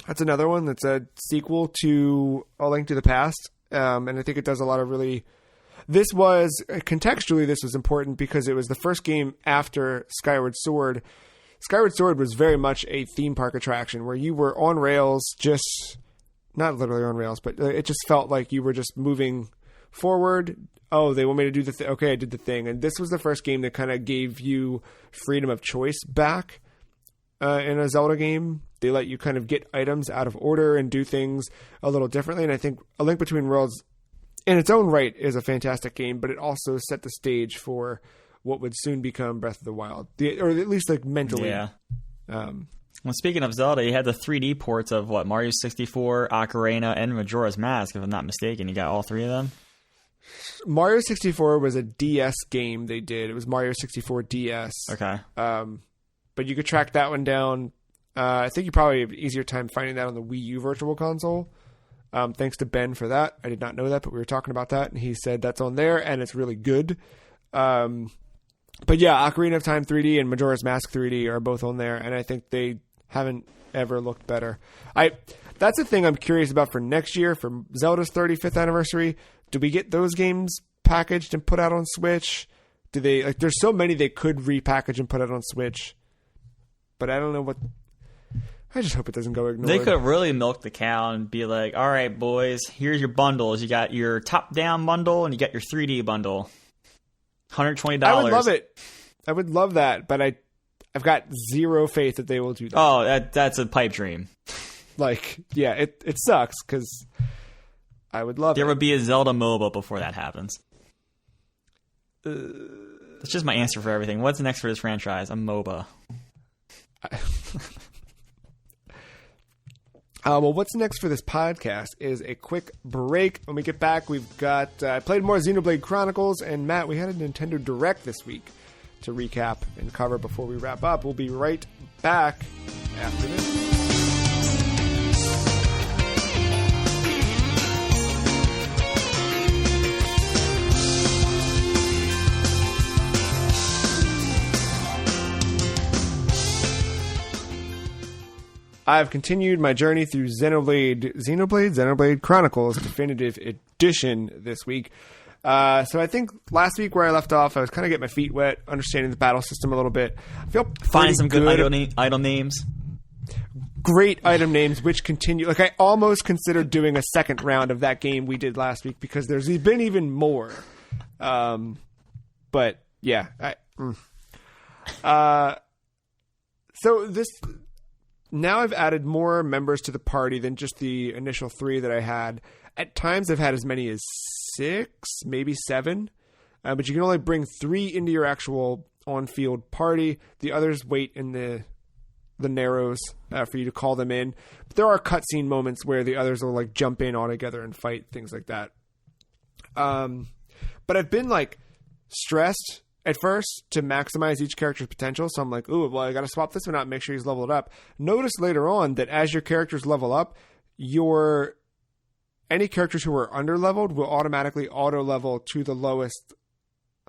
That's another one that's a sequel to A Link to the Past. And I think it does a lot of really... Contextually, this was important because it was the first game after Skyward Sword. Skyward Sword was very much a theme park attraction where you were on rails, just... Not literally on rails, but it just felt like you were just moving forward. Oh, they want me to do the thing. Okay, I did the thing. And this was the first game that kind of gave you freedom of choice back in a Zelda game. They let you kind of get items out of order and do things a little differently. And I think A Link Between Worlds, in its own right, is a fantastic game, but it also set the stage for what would soon become Breath of the Wild. Or at least like mentally. Yeah. Well, speaking of Zelda, you had the 3D ports of Mario 64, Ocarina, and Majora's Mask, if I'm not mistaken. You got all three of them? Mario 64 was a DS game they did. It was Mario 64 DS. Okay. But you could track that one down. I think you probably have an easier time finding that on the Wii U Virtual Console. Thanks to Ben for that. I did not know that, but we were talking about that, and he said that's on there, and it's really good. But yeah, Ocarina of Time 3D and Majora's Mask 3D are both on there, and I think they haven't ever looked better. That's the thing I'm curious about for next year, for Zelda's 35th anniversary. Do we get those games packaged and put out on Switch? Do they, like, there's so many they could repackage and put out on Switch, but I don't know what. I just hope it doesn't go ignored. They could really milk the cow and be like, all right, boys, here's your bundles. You got your top-down bundle and you got your 3D bundle. $120. I would love it. I would love that, but I've got zero faith that they will do that. Oh, that's a pipe dream. Like, yeah, it sucks because I would love it. There would be a Zelda MOBA before that happens. That's just my answer for everything. What's next for this franchise? A MOBA. Well, what's next for this podcast is a quick break. When we get back, we've got... I played more Xenoblade Chronicles, and Matt, we had a Nintendo Direct this week to recap and cover before we wrap up. We'll be right back after this. I've continued my journey through Xenoblade Chronicles Definitive Edition this week. So I think last week where I left off, I was kind of getting my feet wet, understanding the battle system a little bit. I feel find some good item names. Great item names, which continue. Like, I almost considered doing a second round of that game we did last week because there's been even more. But yeah, so this now I've added more members to the party than just the initial 3 that I had. At times I've had as many as 6, maybe 7, but you can only bring 3 into your actual on-field party. The others wait in the narrows for you to call them in. But there are cutscene moments where the others will like jump in all together and fight, things like that. But I've been like stressed at first to maximize each character's potential. So I'm like, ooh, well, I got to swap this one out and make sure he's leveled up. Notice later on that as your characters level up, any characters who are under-leveled will automatically auto-level to the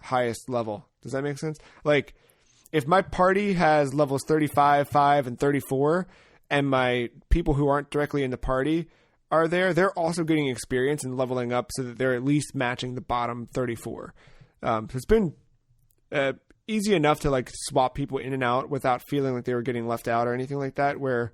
highest level. Does that make sense? Like, if my party has levels 35, 5, and 34, and my people who aren't directly in the party are there, they're also getting experience and leveling up so that they're at least matching the bottom 34. So it's been easy enough to like swap people in and out without feeling like they were getting left out or anything like that, where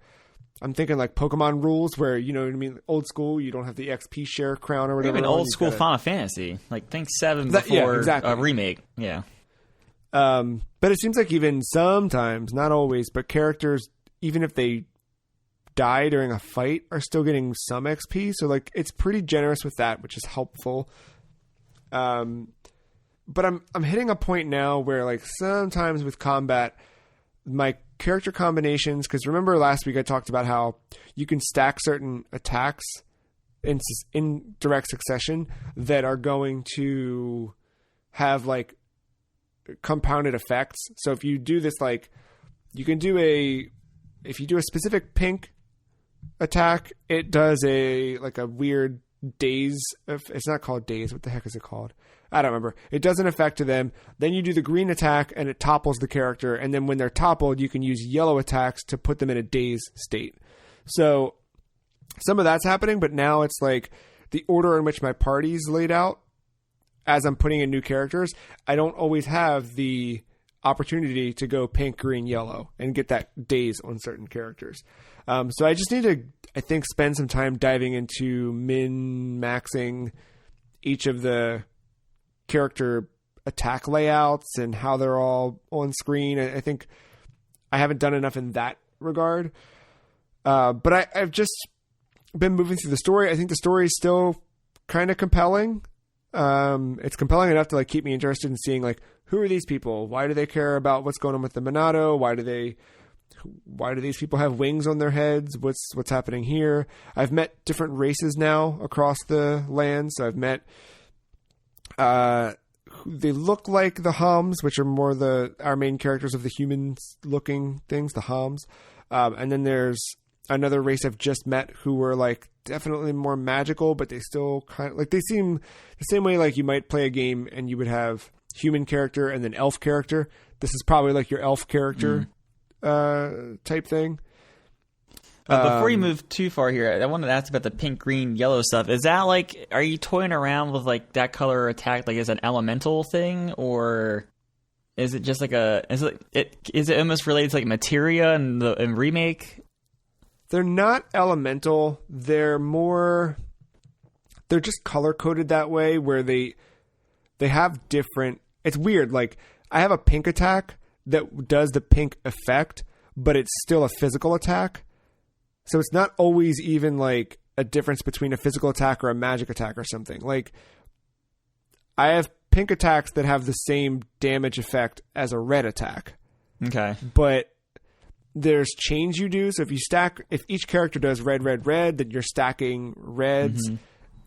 I'm thinking like Pokemon rules where, you know what I mean, old school, you don't have the XP share crown or whatever. Even old school Final Fantasy. Like, think 7 before a remake. Yeah. But it seems like even sometimes, not always, but characters, even if they die during a fight, are still getting some XP. So like, it's pretty generous with that, which is helpful. But I'm hitting a point now where like sometimes with combat, my character combinations, because remember last week I talked about how you can stack certain attacks in direct succession that are going to have like compounded effects. So if you do this, like you can do if you do a specific pink attack, it does a weird daze. It's not called daze. What the heck is it called? I don't remember. It does an effect to them. Then you do the green attack and it topples the character. And then when they're toppled, you can use yellow attacks to put them in a daze state. So some of that's happening, but now it's like the order in which my party's laid out as I'm putting in new characters, I don't always have the opportunity to go pink, green, yellow and get that daze on certain characters. So I just need to, I think, spend some time diving into min-maxing each of the character attack layouts and how they're all on screen. I think I haven't done enough in that regard. But I've just been moving through the story. I think the story is still kind of compelling. It's compelling enough to like keep me interested in seeing like, who are these people? Why do they care about what's going on with the Monado? Why do these people have wings on their heads? What's happening here? I've met different races now across the land. So I've met, they look like the Homs, which are more our main characters of the humans looking things, the Homs. And then there's another race I've just met who were like definitely more magical, but they still kind of like, they seem the same way like you might play a game and you would have human character and then elf character. This is probably like your elf character type thing. Before you move too far here, I wanted to ask about the pink, green, yellow stuff. Is that like, are you toying around with like that color attack like as an elemental thing, or is it just like is it almost related to like materia and the remake? They're not elemental. They're just color coded that way where they have different. It's weird. Like I have a pink attack that does the pink effect, but it's still a physical attack. So it's not always even like a difference between a physical attack or a magic attack or something. Like I have pink attacks that have the same damage effect as a red attack. Okay. But there's chains you do. So if each character does red, red, red, then you're stacking reds. Mm-hmm.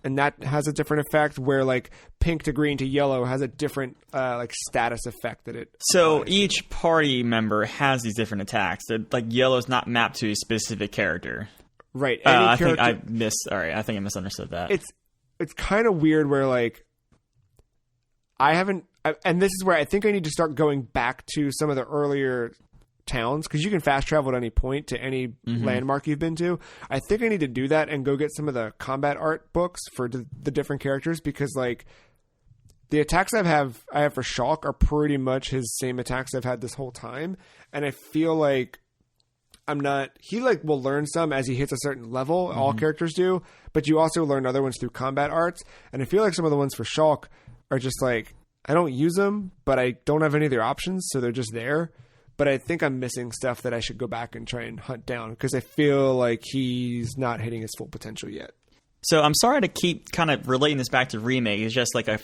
And that has a different effect where like pink to green to yellow has a different like status effect that it. So each party member has these different attacks. Like yellow's not mapped to a specific character. Right. I think I misunderstood that. It's kind of weird where like and this is where I think I need to start going back to some of the earlier towns, because you can fast travel at any point to any landmark you've been to. I think I need to do that and go get some of the combat art books for the different characters, because like the attacks I have for Shulk are pretty much his same attacks I've had this whole time, and I feel like he like will learn some as he hits a certain level. All characters do, but you also learn other ones through combat arts. And I feel like some of the ones for Shulk are just like, I don't use them, but I don't have any other options, so they're just there. But I think I'm missing stuff that I should go back and try and hunt down, because I feel like he's not hitting his full potential yet. So I'm sorry to keep kind of relating this back to Remake. It's just like a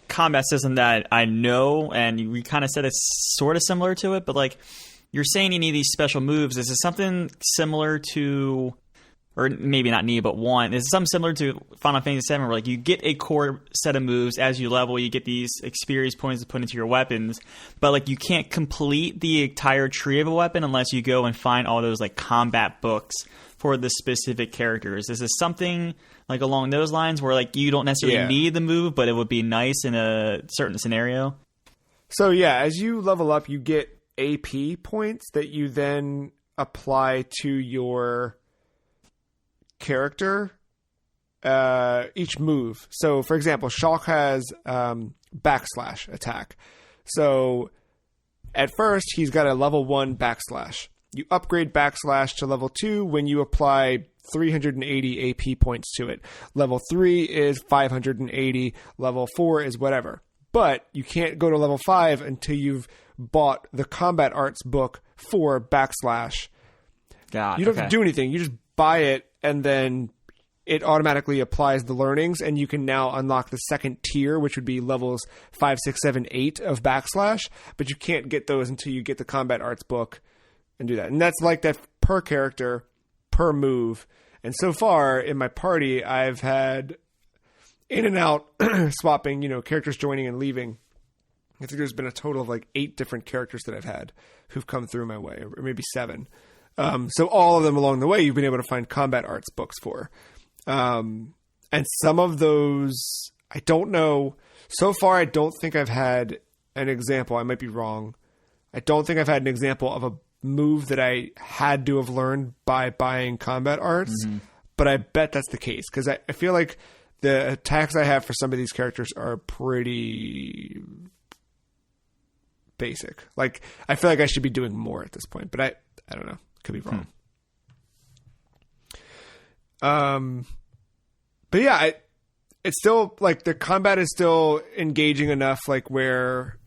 combat system that I know, and we kind of said it's sort of similar to it, but like, you're saying you need these special moves. Is it something similar to, or maybe not need, but want, is it something similar to Final Fantasy VII, where like you get a core set of moves as you level, you get these experience points to put into your weapons, but like you can't complete the entire tree of a weapon unless you go and find all those like combat books for the specific characters. Is this something like along those lines where like you don't necessarily need the move, but it would be nice in a certain scenario? So yeah, as you level up, you get AP points that you then apply to your character, each move. So for example, Shulk has backslash attack. So at first he's got a level 1 backslash. You upgrade backslash to level 2 when you apply 380 AP points to it. Level 3 is 580. Level 4 is whatever. But you can't go to level 5 until you've bought the combat arts book for backslash. You don't have to do anything. You just buy it, and then it automatically applies the learnings, and you can now unlock the second tier, which would be levels 5, 6, 7, 8 of backslash. But you can't get those until you get the combat arts book and do that. And that's like that per character, per move. And so far in my party, I've had in and out swapping, characters joining and leaving. I think there's been a total of like 8 different characters that I've had who've come through my way, or maybe 7. So all of them along the way, you've been able to find combat arts books for. And some of those, I don't know. So far, I don't think I've had an example. I might be wrong. I don't think I've had an example of a move that I had to have learned by buying combat arts, but I bet that's the case, because I feel like the attacks I have for some of these characters are pretty basic. Like, I feel like I should be doing more at this point, but I don't know. Could be wrong. But yeah, it's still like the combat is still engaging enough, like where,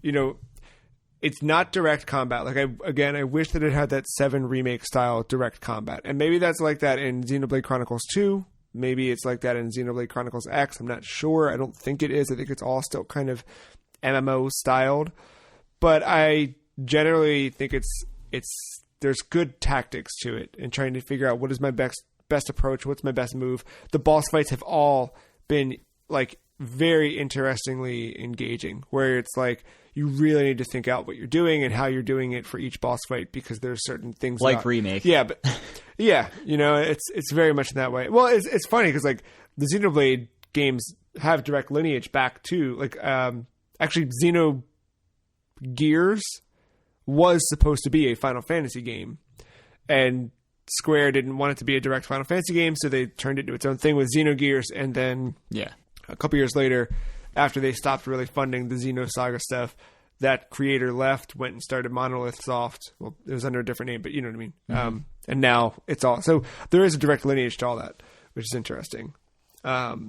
it's not direct combat. Like I wish that it had that 7 remake style direct combat. And maybe that's like that in Xenoblade Chronicles 2. Maybe it's like that in Xenoblade Chronicles X. I'm not sure. I don't think it is. I think it's all still kind of MMO styled. But I generally think there's good tactics to it, and trying to figure out what is my best approach, what's my best move. The boss fights have all been like very interestingly engaging, where it's like you really need to think out what you're doing and how you're doing it for each boss fight, because there's certain things like remake. Yeah, but yeah, it's very much in that way. Well, it's funny because like the Xenoblade games have direct lineage back to like actually Xenogears was supposed to be a Final Fantasy game, and Square didn't want it to be a direct Final Fantasy game, so they turned it into its own thing with Xenogears. And then a couple years later, after they stopped really funding the Xenosaga stuff, that creator left, went and started Monolith Soft. Well, it was under a different name, but you know what I mean. Mm-hmm. And now it's all... So there is a direct lineage to all that, which is interesting. But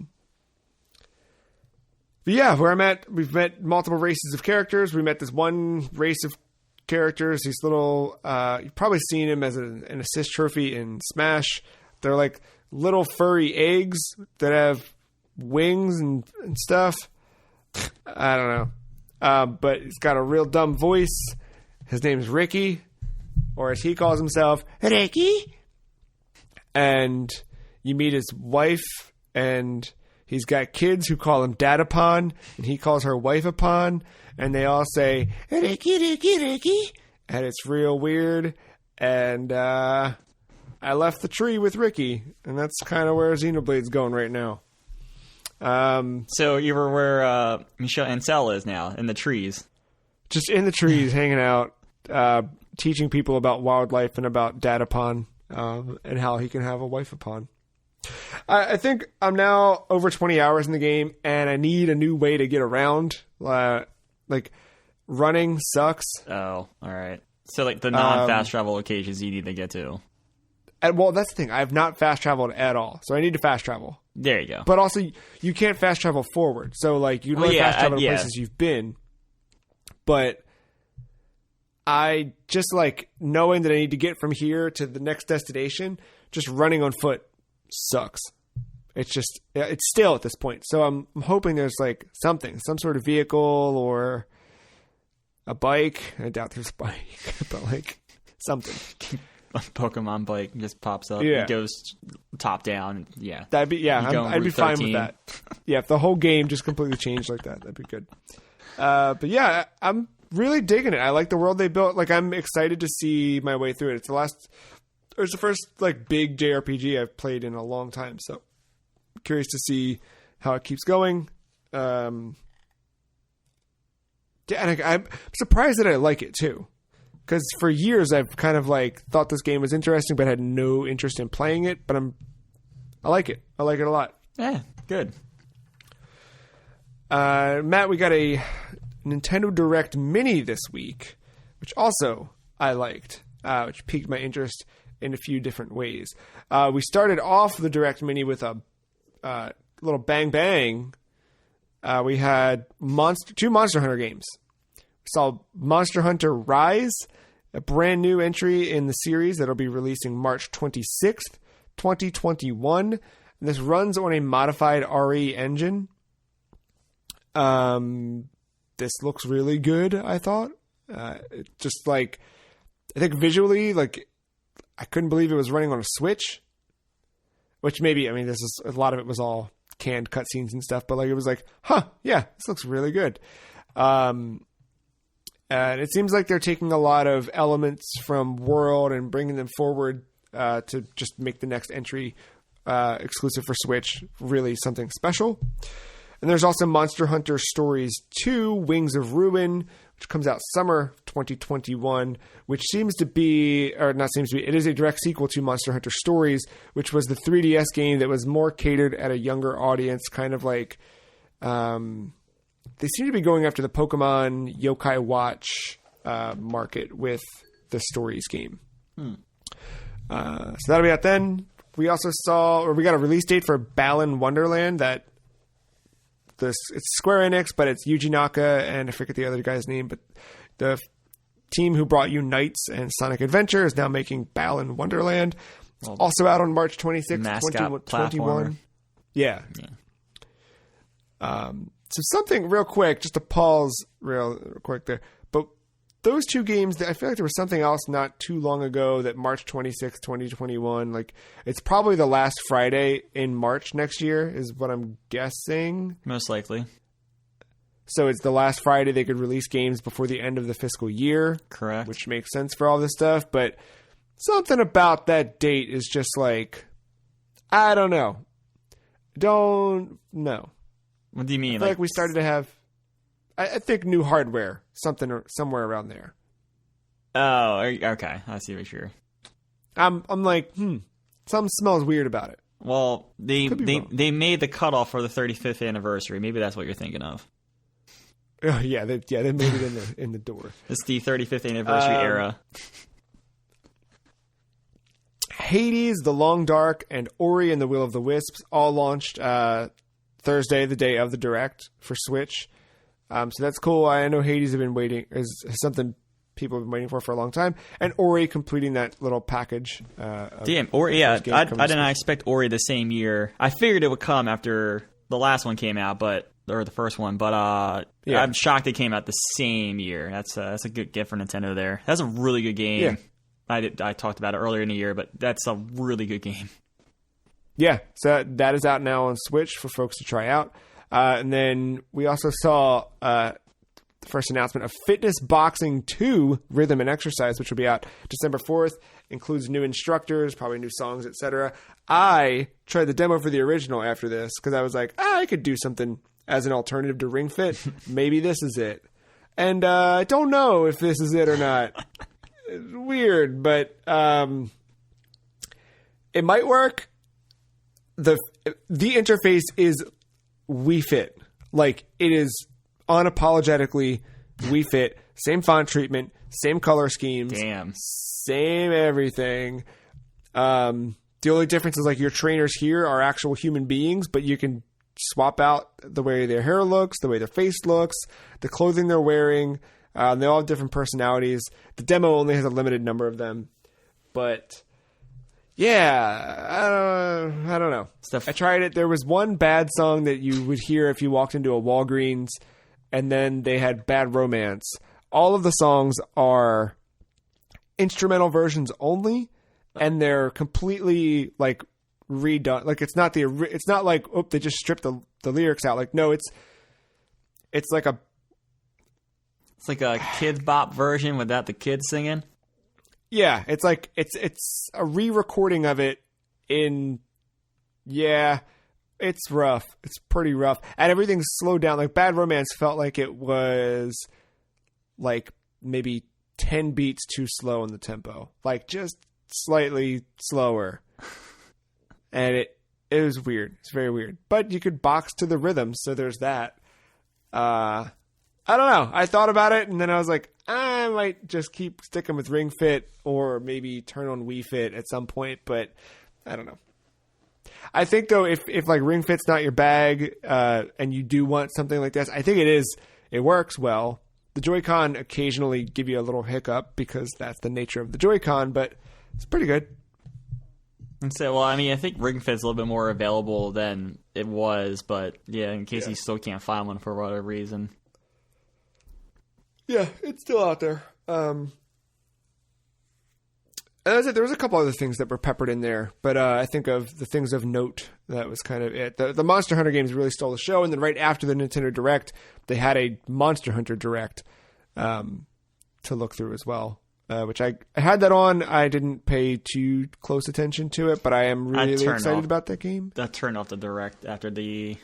yeah, where I'm at, we've met multiple races of characters. We met this one race of characters, these little... you've probably seen him as an assist trophy in Smash. They're like little furry eggs that have wings and stuff. I don't know. But he's got a real dumb voice. His name's Ricky, or as he calls himself, Ricky. And you meet his wife, and he's got kids who call him Dadapon, and he calls her Wife-apon, and they all say, Ricky, Ricky, Ricky. And it's real weird. And I left the tree with Ricky, and that's kind of where Xenoblade's going right now. So you were where Michelle Ancel is now, in the trees. Just in the trees, hanging out. teaching people about wildlife and about Datapon, and how he can have a wife upon. I think I'm now over 20 hours in the game, and I need a new way to get around. Like, running sucks. Oh, all right. So, like, the non-fast travel locations you need to get to. Well, that's the thing. I've not fast traveled at all, so I need to fast travel. There you go. But also, you can't fast travel forward. So, like, you can only fast travel to places you've been. But I just, like, knowing that I need to get from here to the next destination, just running on foot sucks. It's still at this point. So I'm hoping there's, like, some sort of vehicle or a bike. I doubt there's a bike, but, like, something. A Pokemon bike just pops up. Yeah. It goes top down. Yeah. I'd be fine with that. Yeah, if the whole game just completely changed like that, that'd be good. But yeah, I'm really digging it. I like the world they built. Like, I'm excited to see my way through it. It's the first, like, big JRPG I've played in a long time. So I'm curious to see how it keeps going. Yeah, and I'm surprised that I like it too. Because for years I've kind of, like, thought this game was interesting, but had no interest in playing it. But I like it. I like it a lot. Yeah, good. Matt, we got a Nintendo Direct Mini this week, which also I liked, which piqued my interest in a few different ways. We started off the Direct Mini with a little bang bang. We had two Monster Hunter games. We saw Monster Hunter Rise, a brand new entry in the series that'll be releasing March 26th, 2021. And this runs on a modified RE engine. This looks really good, I thought. Just, like, I think visually, like, I couldn't believe it was running on a Switch. Which maybe, I mean, a lot of it was all canned cutscenes and stuff, but, like, it was like, yeah, this looks really good. And it seems like they're taking a lot of elements from World and bringing them forward to just make the next entry exclusive for Switch really something special. And there's also Monster Hunter Stories 2, Wings of Ruin, which comes out summer 2021, which it is a direct sequel to Monster Hunter Stories, which was the 3DS game that was more catered at a younger audience, kind of like, they seem to be going after the Pokemon Yokai Watch market with the Stories game. So that'll be out then. We also we got a release date for Balan Wonderland it's Square Enix, but it's Yuji Naka and I forget the other guy's name, but the team who brought you Knights and Sonic Adventure is now making Balan Wonderland. It's also out on March 26th, 2021. Yeah. So something real quick, just to pause real quick there. But those two games, I feel like there was something else not too long ago that March 26th, 2021, like, it's probably the last Friday in March next year is what I'm guessing. Most likely. So it's the last Friday they could release games before the end of the fiscal year. Correct. Which makes sense for all this stuff. But something about that date is just like, I don't know. Don't know. What do you mean? I feel like we started to have, I think, new hardware, somewhere around there. Oh, okay. I see what you're. I'm like, something smells weird about it. Well, they made the cutoff for the 35th anniversary. Maybe that's what you're thinking of. Oh, yeah, they made it in the door. It's the 35th anniversary era. Hades, The Long Dark, and Ori and the Will of the Wisps all launched Thursday, the day of the Direct for Switch. So that's cool. I know Hades is something people have been waiting for a long time. And Ori completing that little package. Damn, Ori, yeah. I did not expect Ori the same year. I figured it would come after the last one came out, or the first one, but I'm shocked it came out the same year. That's a good gift for Nintendo there. That's a really good game. Yeah. I talked about it earlier in the year, but that's a really good game. Yeah, so that is out now on Switch for folks to try out. And then we also saw the first announcement of Fitness Boxing 2 Rhythm and Exercise, which will be out December 4th. Includes new instructors, probably new songs, etc. I tried the demo for the original after this because I was like, I could do something as an alternative to Ring Fit. Maybe this is it. And I don't know if this is it or not. It's weird, but it might work. The interface is Wii Fit. Like, it is unapologetically Wii Fit. Same font treatment, same color schemes. Damn. Same everything. The only difference is, like, your trainers here are actual human beings, but you can swap out the way their hair looks, the way their face looks, the clothing they're wearing. They all have different personalities. The demo only has a limited number of them. But, yeah, I don't know. I tried it. There was one bad song that you would hear if you walked into a Walgreens, and then they had Bad Romance. All of the songs are instrumental versions only, and they're completely, like, redone. Like, it's not like, oh, they just stripped the lyrics out. Like, no, it's like a Kids Bop version without the kids singing. Yeah, it's like it's a re-recording of it in. Yeah, it's rough. It's pretty rough, and everything's slowed down. Like, Bad Romance felt like it was like maybe 10 beats too slow in the tempo, like just slightly slower, and it was weird. It's very weird, but you could box to the rhythm, so there's that. I don't know. I thought about it, and then I was like, I might just keep sticking with Ring Fit, or maybe turn on Wii Fit at some point, but I don't know. I think, though, if like Ring Fit's not your bag, and you do want something like this, I think it works well. The Joy-Con occasionally give you a little hiccup because that's the nature of the Joy-Con, but it's pretty good. And so, well, I mean, I think Ring Fit's a little bit more available than it was, but yeah, in case you still can't find one for whatever reason. Yeah, it's still out there. And that's it. There was a couple other things that were peppered in there, but I think of the things of note, that was kind of it. The Monster Hunter games really stole the show, and then right after the Nintendo Direct, they had a Monster Hunter Direct to look through as well, which I had that on. I didn't pay too close attention to it, but I am really excited about that game. I turned off the Direct after the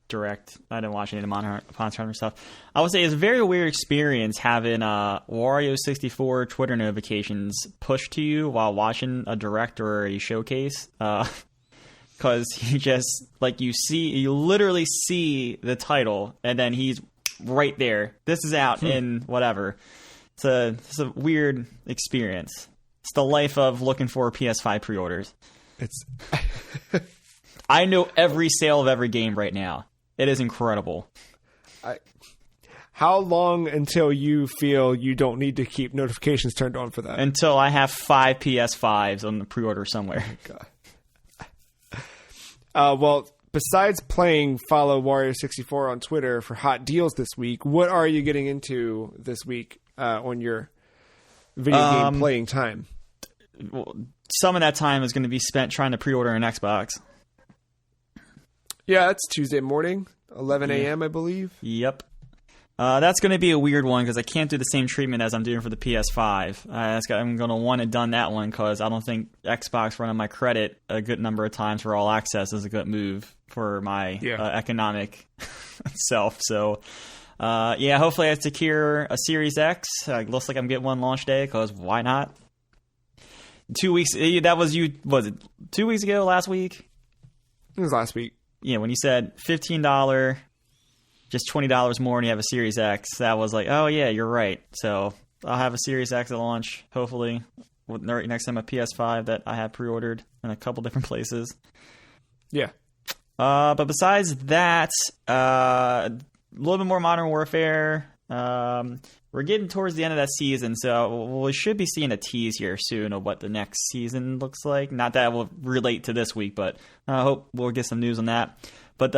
Direct. I didn't watch any of the Monster Hunter stuff. I would say it's a very weird experience having Wario 64 Twitter notifications pushed to you while watching a Direct or a showcase. Because you just, like, you literally see the title, and then he's right there. This is out in whatever. It's a weird experience. It's the life of looking for PS5 pre-orders. I know every sale of every game right now. It is incredible. How long until you feel you don't need to keep notifications turned on for that? Until I have 5 PS5s on the pre-order somewhere. God. Well, besides follow Wario 64 on Twitter for hot deals this week, what are you getting into this week on your video game playing time? Well, some of that time is going to be spent trying to pre-order an Xbox. Yeah, it's Tuesday morning, 11 a.m., I believe. Yep. That's going to be a weird one because I can't do the same treatment as I'm doing for the PS5. I'm going to want to done that one because I don't think Xbox running my credit a good number of times for all access is a good move for my economic self. So, hopefully I secure a Series X. Looks like I'm getting one launch day because why not? 2 weeks. Was it 2 weeks ago? Last week? It was last week. Yeah, when you said $15, just $20 more, and you have a Series X, that was like, oh yeah, you're right. So I'll have a Series X at launch, hopefully, right next time a PS5 that I have pre-ordered in a couple different places. Yeah. But besides that, a little bit more Modern Warfare. We're getting towards the end of that season, so we should be seeing a tease here soon of what the next season looks like. Not that it will relate to this week, but I hope we'll get some news on that. But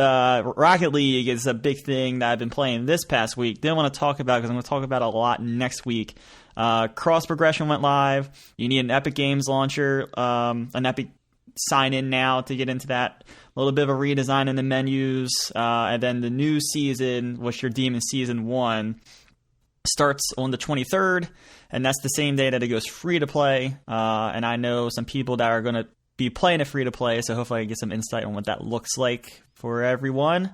Rocket League is a big thing that I've been playing this past week. Didn't want to talk about because I'm going to talk about it a lot next week. Cross progression went live. You need an Epic Games launcher, an Epic sign-in now to get into that. A little bit of a redesign in the menus. And then the new season, which you're deeming Season 1, starts on the 23rd, and that's the same day that it goes free to play. And I know some people that are going to be playing it free to play, so hopefully I get some insight on what that looks like for everyone.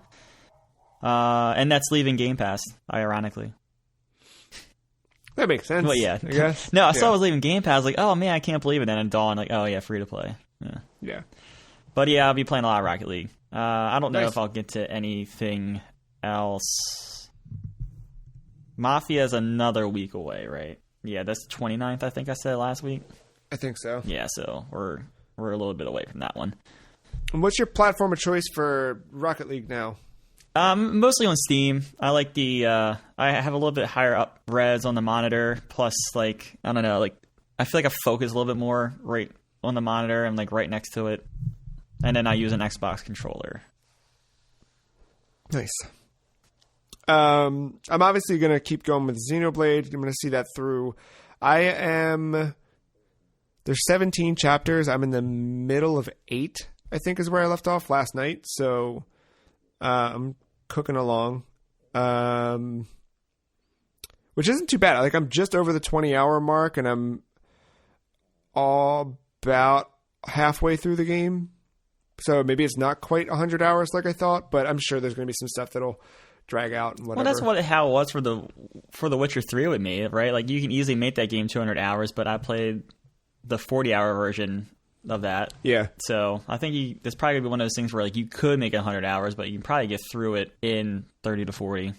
And that's leaving Game Pass, ironically. That makes sense. Well, yeah. I guess. No, I saw it was leaving Game Pass. I was like, oh man, I can't believe it. And then Dawn, like, oh yeah, free to play. Yeah. But yeah, I'll be playing a lot of Rocket League. I don't know Nice. if I'll get to anything else. Mafia is another week away, right? Yeah, that's the 29th, I think I said last week. I think so. Yeah, so we're a little bit away from that one. And what's your platform of choice for Rocket League now? Mostly on Steam. I like I have a little bit higher up res on the monitor. Plus, like, I don't know, like, I feel like I focus a little bit more right on the monitor. I'm like right next to it. And then I use an Xbox controller. Nice. I'm obviously going to keep going with Xenoblade. I'm going to see that through. There's 17 chapters. I'm in the middle of 8, I think is where I left off last night. So I'm cooking along. Which isn't too bad. Like, I'm just over the 20-hour mark, and I'm all about halfway through the game. So maybe it's not quite 100 hours like I thought, but I'm sure there's going to be some stuff that'll drag out and whatever. Well, that's how it was for the Witcher 3 with me, right? Like, you can easily make that game 200 hours, but I played the 40-hour version of that. Yeah. So I think it's probably going to be one of those things where, like, you could make it 100 hours, but you can probably get through it in 30 to 40.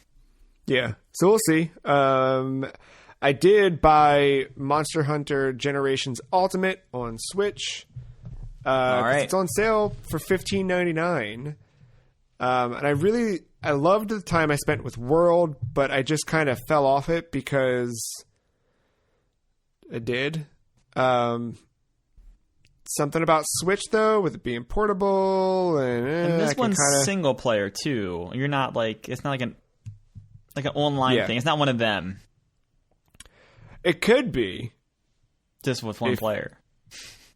Yeah. So we'll see. I did buy Monster Hunter Generations Ultimate on Switch. All right. It's on sale for $15.99. And I loved the time I spent with World, but I just kind of fell off it because I did. Something about Switch, though, with it being portable. And this one's single player, too. You're not like, it's not like an online thing. It's not one of them. It could be. Just with one player.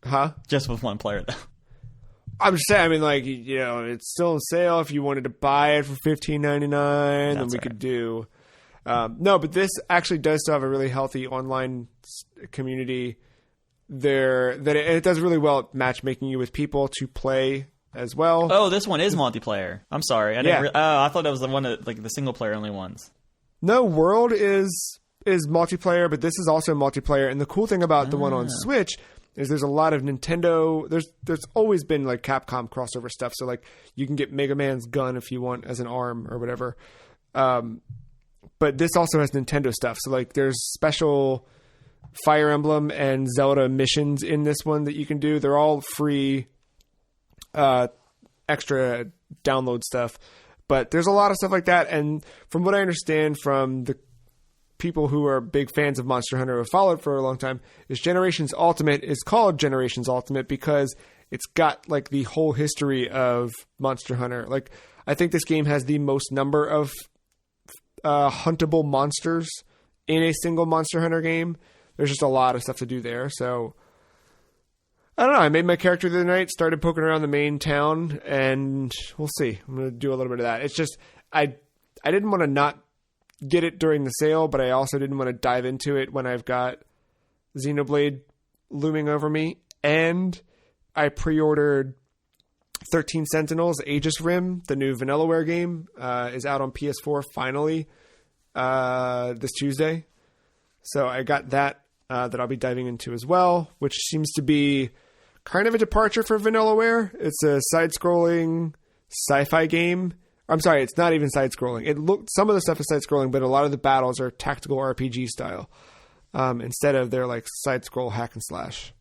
Huh? Just with one player, though. I'm just saying, I mean, like, you know, it's still on sale. If you wanted to buy it for $15.99, then we could do. No, but this actually does still have a really healthy online community there. It does really well at matchmaking you with people to play as well. Oh, this one is multiplayer. I'm sorry. I thought that was the one that, like, the single player only ones. No, World is multiplayer, but this is also multiplayer. And the cool thing about the one on Switch is there's a lot of Nintendo. There's always been like Capcom crossover stuff. So like you can get Mega Man's gun if you want as an arm or whatever. But this also has Nintendo stuff. So like there's special Fire Emblem and Zelda missions in this one that you can do. They're all free, extra download stuff. But there's a lot of stuff like that. And from what I understand from the people who are big fans of Monster Hunter who have followed for a long time, is Generations Ultimate is called Generations Ultimate because it's got like the whole history of Monster Hunter. Like, I think this game has the most number of huntable monsters in a single Monster Hunter game. There's just a lot of stuff to do there. So I don't know. I made my character the other night, started poking around the main town, and we'll see. I'm going to do a little bit of that. It's just I didn't want to not get it during the sale, but I also didn't want to dive into it when I've got Xenoblade looming over me. And I pre-ordered 13 Sentinels, Aegis Rim, the new Vanillaware game, is out on PS4 finally this Tuesday. So I got that I'll be diving into as well, which seems to be kind of a departure for Vanillaware. It's a side-scrolling sci-fi game. I'm sorry, it's not even side-scrolling. Some of the stuff is side-scrolling, but a lot of the battles are tactical RPG style instead of their like side-scroll hack and slash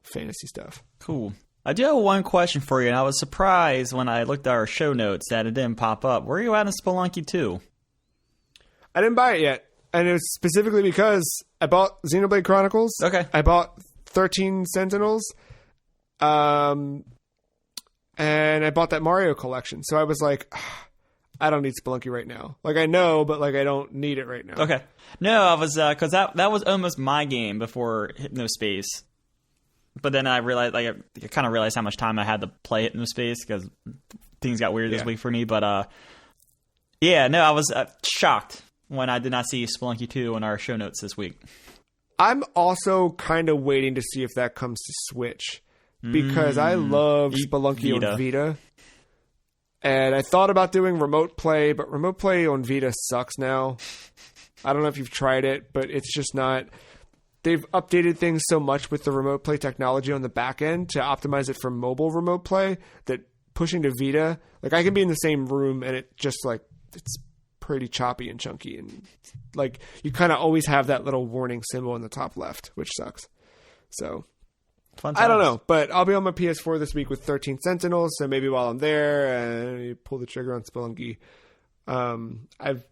fantasy stuff. Cool. I do have one question for you, and I was surprised when I looked at our show notes that it didn't pop up. Where are you at in Spelunky 2? I didn't buy it yet, and it was specifically because I bought Xenoblade Chronicles. Okay. I bought 13 Sentinels. And I bought that Mario collection. So I was like, I don't need Spelunky right now. Like, I know, but like I don't need it right now. Okay. No, I was because that was almost my game before Hypnospace. But then I realized, like, I kind of realized how much time I had to play Hypnospace because things got weird this week for me. But I was shocked when I did not see Spelunky 2 in our show notes this week. I'm also kind of waiting to see if that comes to Switch. Because I love Spelunky on Vita. And I thought about doing remote play, but remote play on Vita sucks now. I don't know if you've tried it, but it's just not. They've updated things so much with the remote play technology on the back end to optimize it for mobile remote play that pushing to Vita, like I can be in the same room and it just like it's pretty choppy and chunky, and like you kind of always have that little warning symbol in the top left, which sucks. So I don't know, but I'll be on my PS4 this week with 13 Sentinels, so maybe while I'm there, you pull the trigger on Spelunky. I've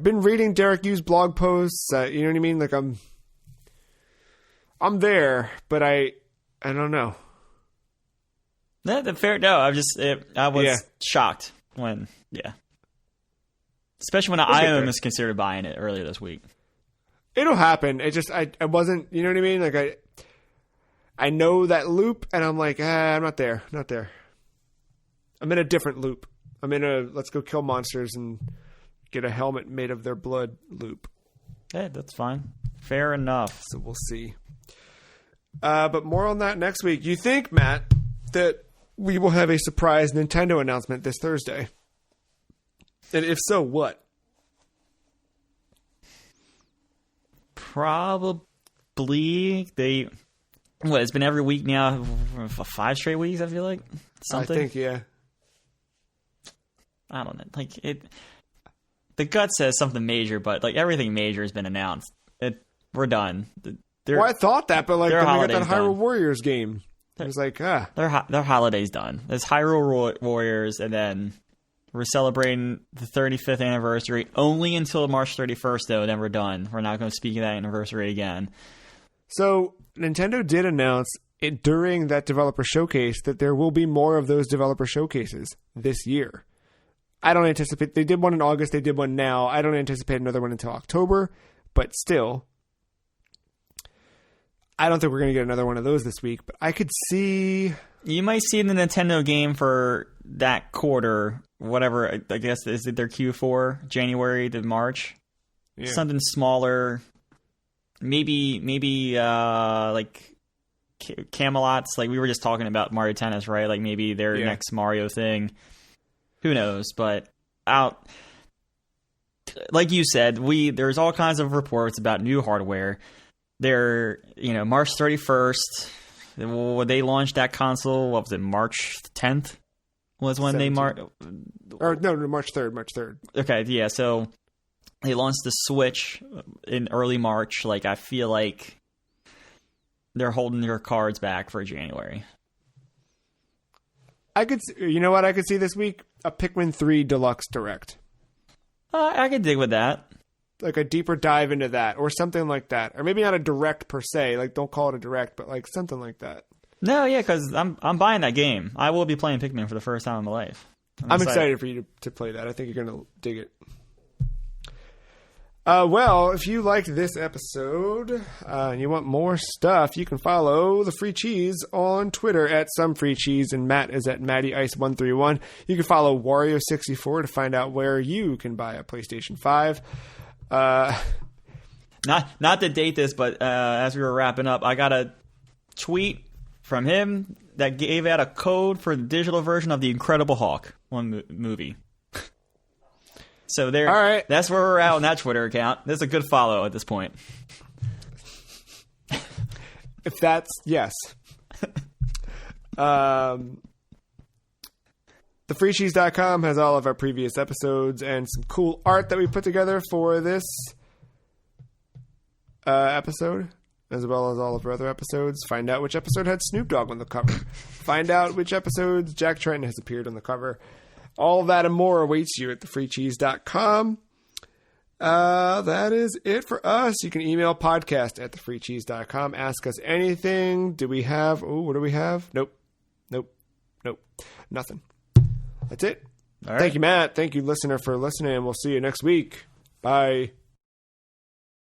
been reading Derek Yu's blog posts. You know what I mean? Like I'm there, but I don't know. No, fair. No, I was shocked when, especially when I almost considered buying it earlier this week. It'll happen. It just I wasn't. You know what I mean? Like I know that loop, and I'm like, I'm not there. I'm in a different loop. I'm in a let's go kill monsters and get a helmet made of their blood loop. Hey, that's fine. Fair enough. So we'll see. But more on that next week. You think, Matt, that we will have a surprise Nintendo announcement this Thursday? And if so, what? Probably it's been every week now for 5 straight weeks, I feel like. Something. I think, yeah. I don't know. Like the gut says something major, but like everything major has been announced. We're done. I thought that, but like then we got that Hyrule done. Warriors game. It was like, their holiday's done. There's Hyrule Warriors, and then we're celebrating the 35th anniversary only until March 31st, though. Then we're done. We're not going to speak of that anniversary again. So Nintendo did announce it during that developer showcase that there will be more of those developer showcases this year. I don't anticipate. They did one in August. They did one now. I don't anticipate another one until October, but still. I don't think we're going to get another one of those this week, but I could see... You might see in the Nintendo game for that quarter, whatever, I guess, is it their Q4, January to March? Yeah. Something smaller. Maybe like Camelot's, like we were just talking about Mario Tennis, right? Like maybe their next Mario thing. Who knows? But like you said, there's all kinds of reports about new hardware. They're, March 31st, they launched that console. What was it, March 10th was when 17th. March 3rd. Okay, yeah, so they launched the Switch in early March. Like, I feel like they're holding their cards back for January. You know what I could see this week? A Pikmin 3 Deluxe Direct. I could dig with that. Like a deeper dive into that or something like that. Or maybe not a direct per se, like don't call it a direct, but like something like that. No, yeah, because I'm buying that game. I will be playing Pikmin for the first time in my life. I'm excited for you to play that. I think you're going to dig it. Well, if you liked this episode and you want more stuff, you can follow the Free Cheese on Twitter at SomeFreeCheese, and Matt is at MattyIce131. You can follow Wario64 to find out where you can buy a PlayStation 5. Not to date this, but as we were wrapping up, I got a tweet from him that gave out a code for the digital version of the Incredible Hulk movie. So there, all right. That's where we're at on that Twitter account. That's a good follow at this point. If that's yes. TheFreeCheese.com has all of our previous episodes and some cool art that we put together for this episode, as well as all of our other episodes. Find out which episode had Snoop Dogg on the cover. Find out which episodes Jack Trenton has appeared on the cover. All of that and more awaits you at TheFreeCheese.com. That is it for us. You can email podcast at TheFreeCheese.com. Ask us anything. Do we have... Oh, what do we have? Nope. Nothing. That's it. All right. Thank you, Matt. Thank you, listener, for listening. We'll see you next week. Bye.